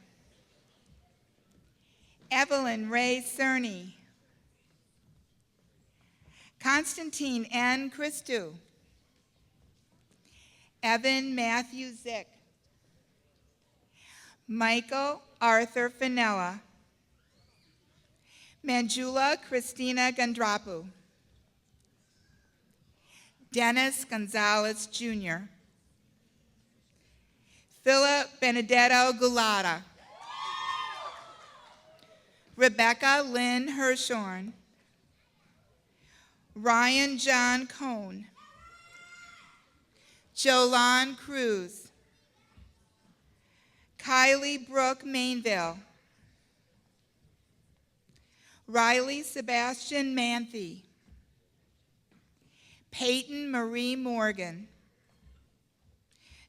Evelyn Ray Cerny. Constantine N. Christou. Evan Matthew Zick. Michael Arthur Finella. Manjula Christina Gandrapu. Dennis Gonzalez Jr. Philip Benedetto Gulata. Rebecca Lynn Hirshorn. Ryan John Cohn. Jolan Cruz. Kylie Brooke Mainville. Riley Sebastian Manthe. Peyton Marie Morgan.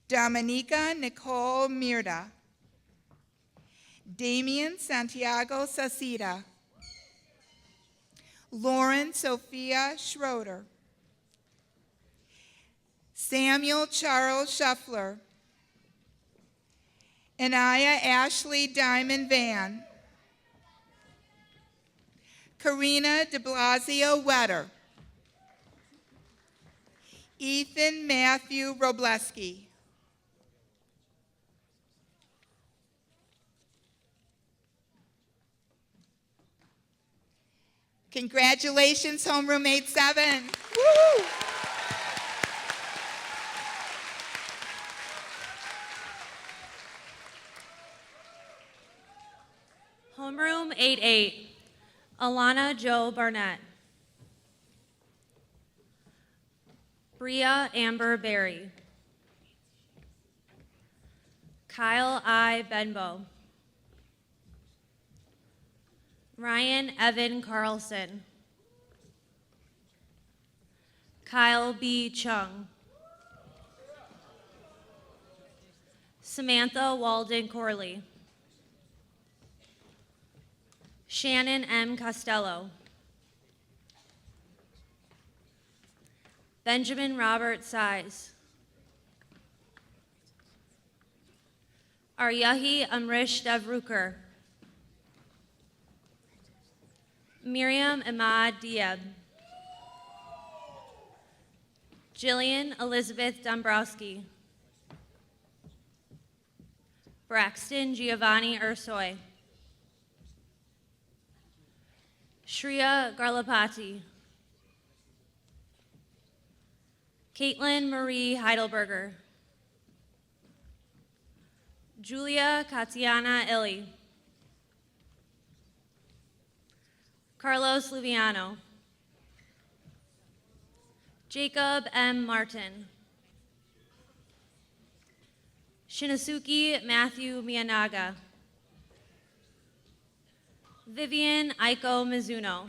Dominica Nicole Mirda. Damian Santiago Sacida. Lauren Sophia Schroeder. Samuel Charles Shuffler. Anaya Ashley Diamond Van. Karina de Blasio Wetter. Ethan Matthew Robleski. Congratulations, homeroom 87. Woo! Homeroom 88, Alana Jo Barnett. Bria Amber Berry. Kyle I. Benbow. Ryan Evan Carlson. Kyle B. Chung. Samantha Walden Corley. Shannon M. Costello. Benjamin Robert Size. Aryahi Amrish Devruker. Miriam Ahmad Diab. Jillian Elizabeth Dombrowski. Braxton Giovanni Ursoy. Shreya Garlapati. Caitlin Marie Heidelberger. Julia Katiana Illy. Carlos Luviano. Jacob M. Martin. Shinosuke Matthew Miyanaga. Vivian Aiko Mizuno.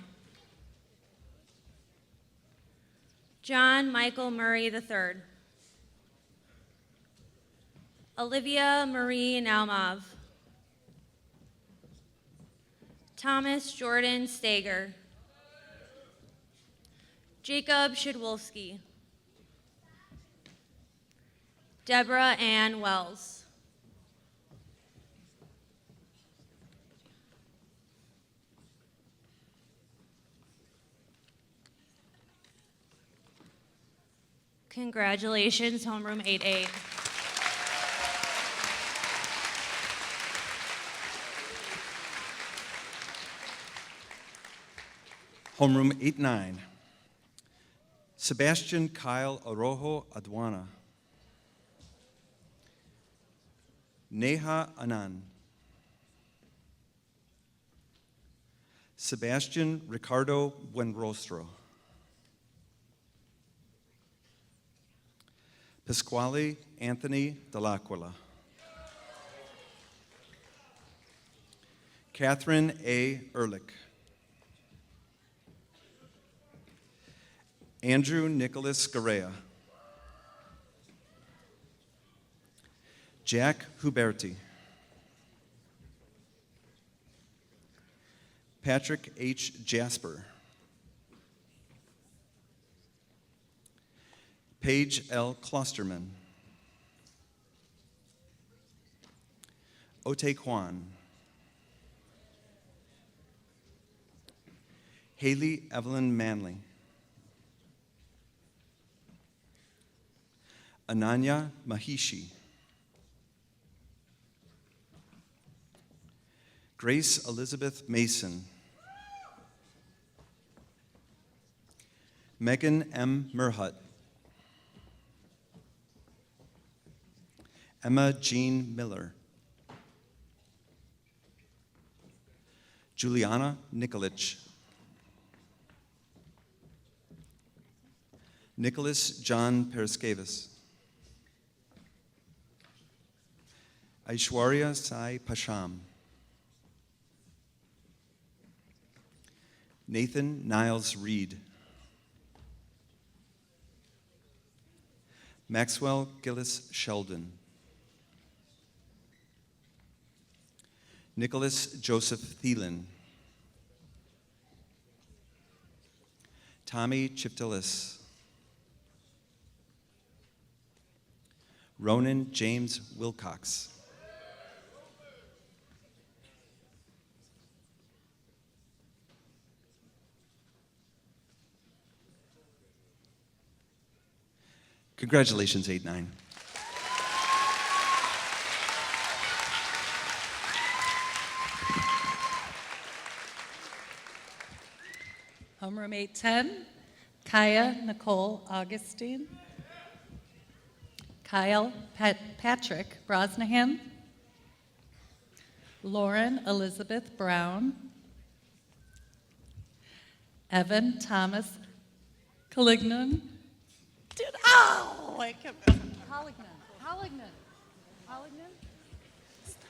John Michael Murray III. Olivia Marie Naumov. Thomas Jordan Stager. Jacob Shidwolski. Deborah Ann Wells. Congratulations, homeroom 88. Homeroom 89. Sebastian Kyle Arojo Aduana. Neha Anand. Sebastian Ricardo Buenrostro. Pasquale Anthony Dell'Aquila. Catherine A. Ehrlich. Andrew Nicholas Garea. Jack Huberti. Patrick H. Jasper, Paige L. Klosterman, Ote Kwan, Haley Evelyn Manley, Ananya Mahishi, Grace Elizabeth Mason, Megan M. Merhut, Emma Jean Miller, Juliana Nikolic, Nicholas John Periskevas, Aishwarya Sai Pasham, Nathan Niles Reed, Maxwell Gillis Sheldon, Nicholas Joseph Thielen, Tommy Chiftilis, Ronan James Wilcox, congratulations, 8-9. Homeroom 810, Kaya Nicole Augustine, Kyle Patrick Brosnahan, Lauren Elizabeth Brown, Evan Thomas Collignan.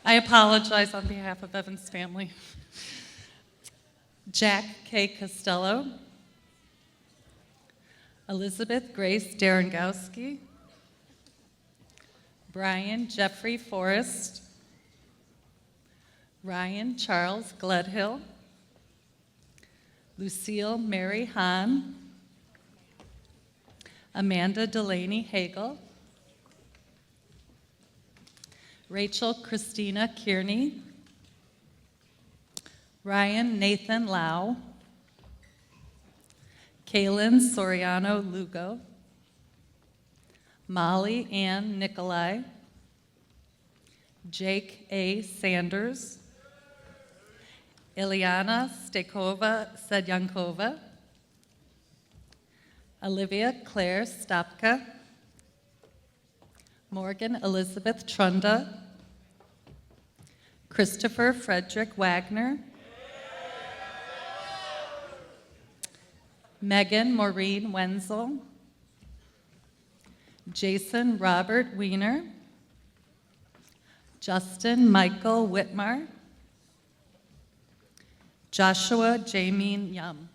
I apologize on behalf of Evan's family. Jack K. Costello, Elizabeth Grace Darengowski, Brian Jeffrey Forrest, Ryan Charles Gledhill, Lucille Mary Hahn, Amanda Delaney Hagel, Rachel Christina Kearney, Ryan Nathan Lau, Kaylin Soriano Lugo, Molly Ann Nikolai, Jake A. Sanders, Ilyana Stekova Sedyankova, Olivia Claire Stopka, Morgan Elizabeth Trunda, Christopher Frederick Wagner, Megan Maureen Wenzel, Jason Robert Wiener, Justin Michael Whitmar, Joshua Jameen Yum.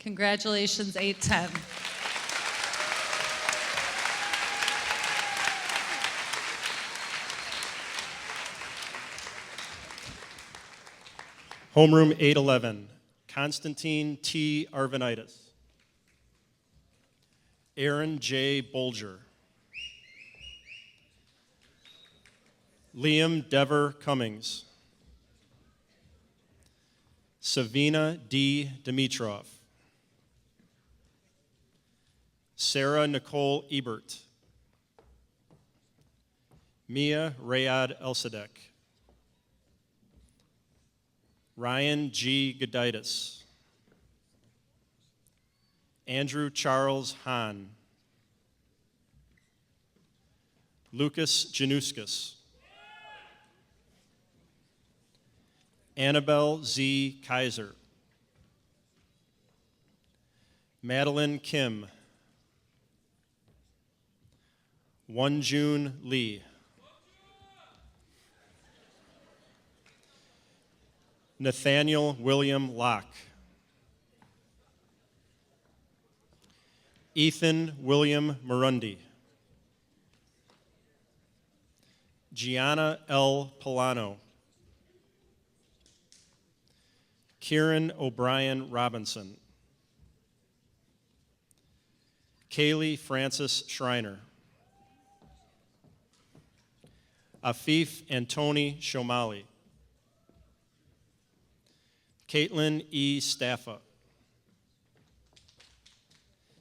Congratulations, 810. Homeroom 811, Constantine T. Arvanitis, Aaron J. Bolger, Liam Dever Cummings, Savina D. Dimitrov, Sarah Nicole Ebert, Mia Rayad Elsadek, Ryan G. Goditis, Andrew Charles Hahn, Lucas Januskis, Annabelle Z. Kaiser, Madeline Kim, Wonjun Lee, Nathaniel William Locke. Ethan William Marundi. Gianna L. Polano. Kieran O'Brien Robinson. Kaylee Francis Schreiner. Afif Antoni Shomali. Caitlin E. Staffa.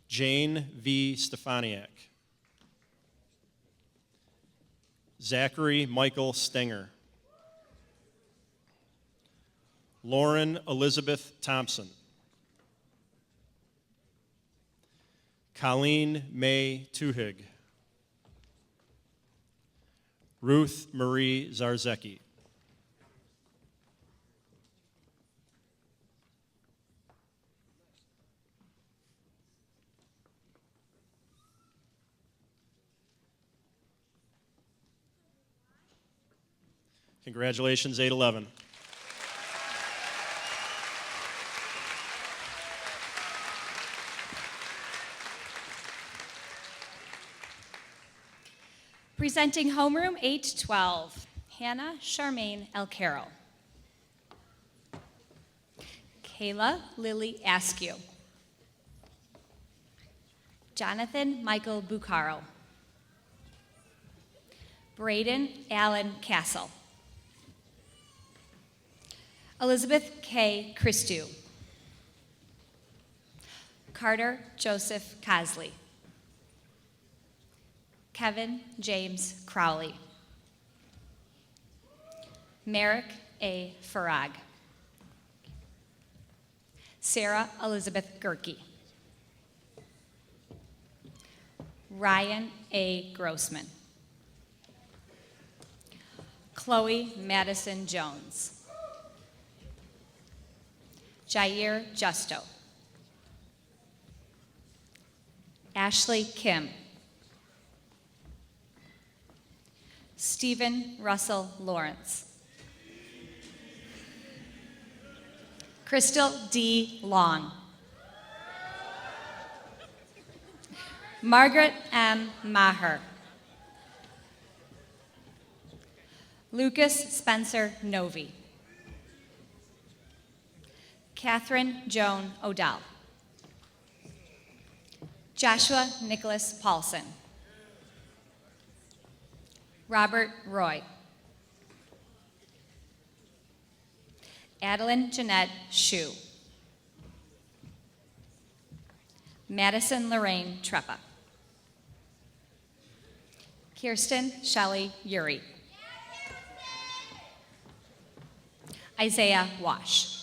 Jane V. Stefaniak. Zachary Michael Stenger. Lauren Elizabeth Thompson. Colleen May Tuhig. Ruth Marie Zarzecki. Congratulations, 811. Presenting homeroom 812, Hannah Charmaine L. Carroll. Kayla Lily Askew. Jonathan Michael Bucaro. Braden Allen Castle. Elizabeth K. Christou. Carter Joseph Cosley. Kevin James Crowley. Merrick A. Farag. Sarah Elizabeth Gerke. Ryan A. Grossman. Chloe Madison Jones. Jair Justo. Ashley Kim. Stephen Russell Lawrence. Crystal D. Long. Margaret M. Maher. Lucas Spencer Novi. Catherine Joan O'Dell. Joshua Nicholas Paulson. Robert Roy. Adeline Jeanette Shue. Madison Lorraine Treppa. Kirsten Shelley Uri. Isaiah Wash.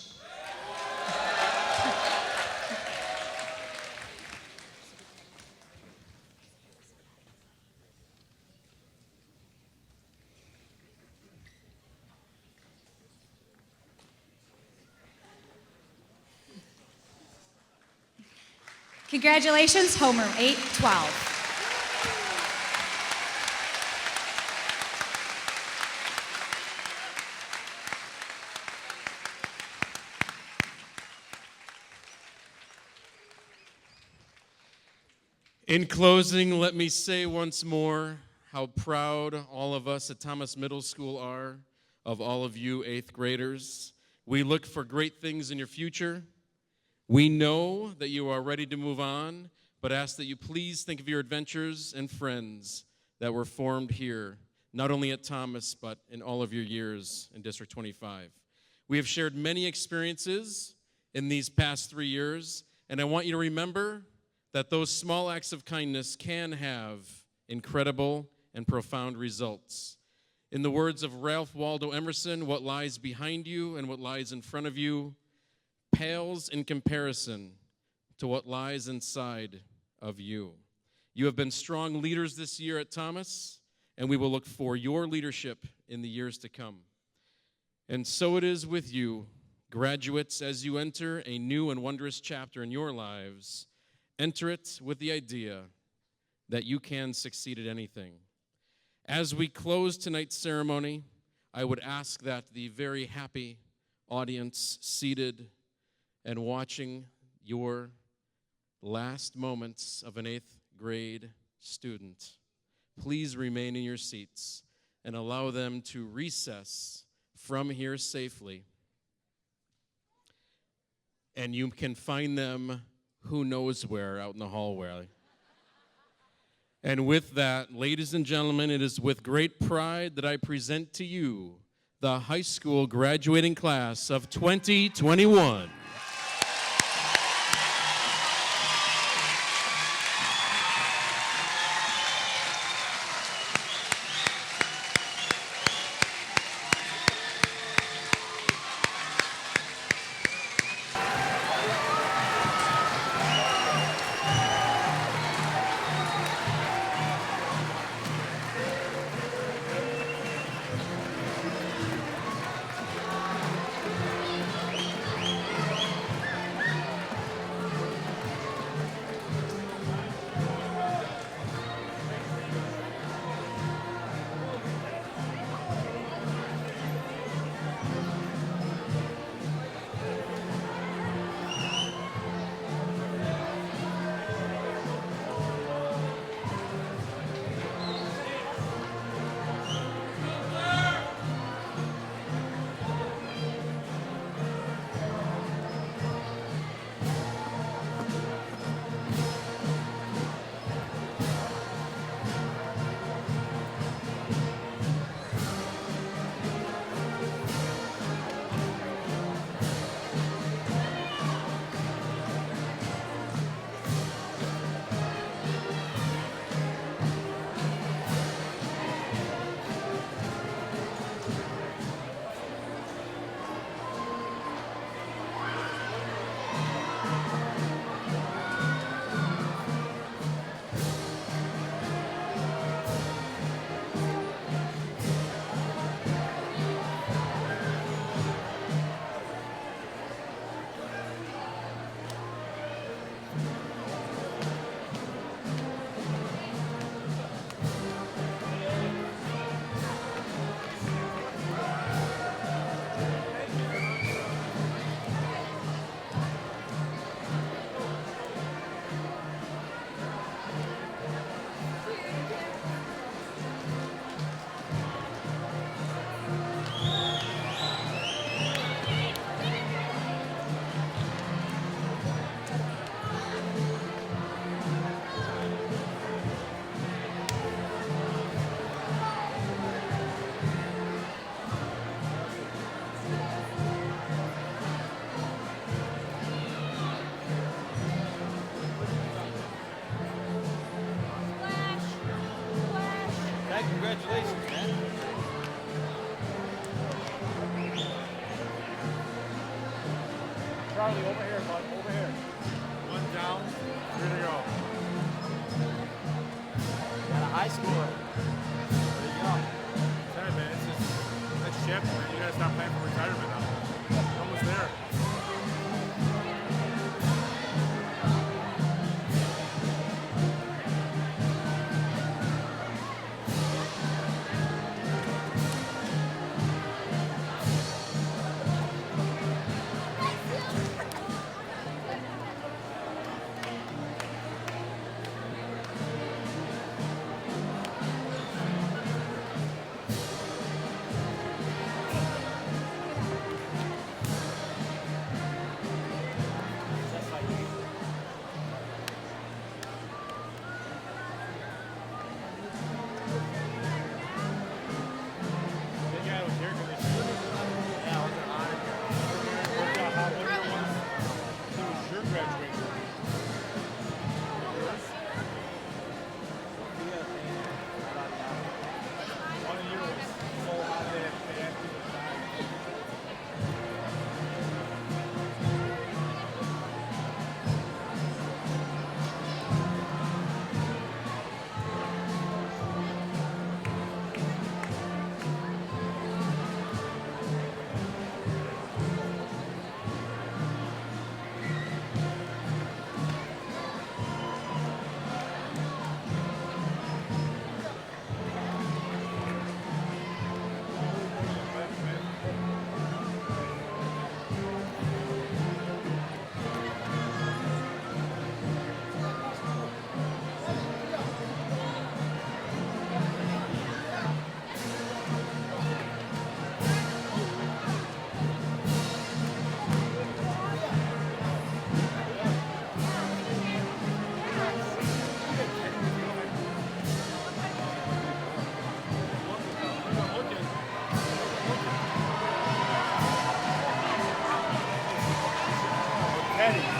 Congratulations, homeroom 812. In closing, let me say once more how proud all of us at Thomas Middle School are of all of you 8th graders. We look for great things in your future. We know that you are ready to move on, but ask that you please think of your adventures and friends that were formed here, not only at Thomas, but in all of your years in District 25. We have shared many experiences in these past 3 years, and I want you to remember that those small acts of kindness can have incredible and profound results. In the words of Ralph Waldo Emerson, what lies behind you and what lies in front of you pales in comparison to what lies inside of you. You have been strong leaders this year at Thomas, and we will look for your leadership in the years to come. And so it is with you, graduates, as you enter a new and wondrous chapter in your lives. Enter it with the idea that you can succeed at anything. As we close tonight's ceremony, I would ask that the very happy, audience seated and watching your last moments of an 8th grade student, please remain in your seats and allow them to recess from here safely. And you can find them who knows where out in the hallway. And with that, ladies and gentlemen, it is with great pride that I present to you the high school graduating class of 2021. Congratulations, man. Charlie, over here, bud, over here. One down, 3 to go. Got a high schooler. There you go. Sorry, man, it's just a chip, man. You gotta stop playing for retirement now. Almost there. ready.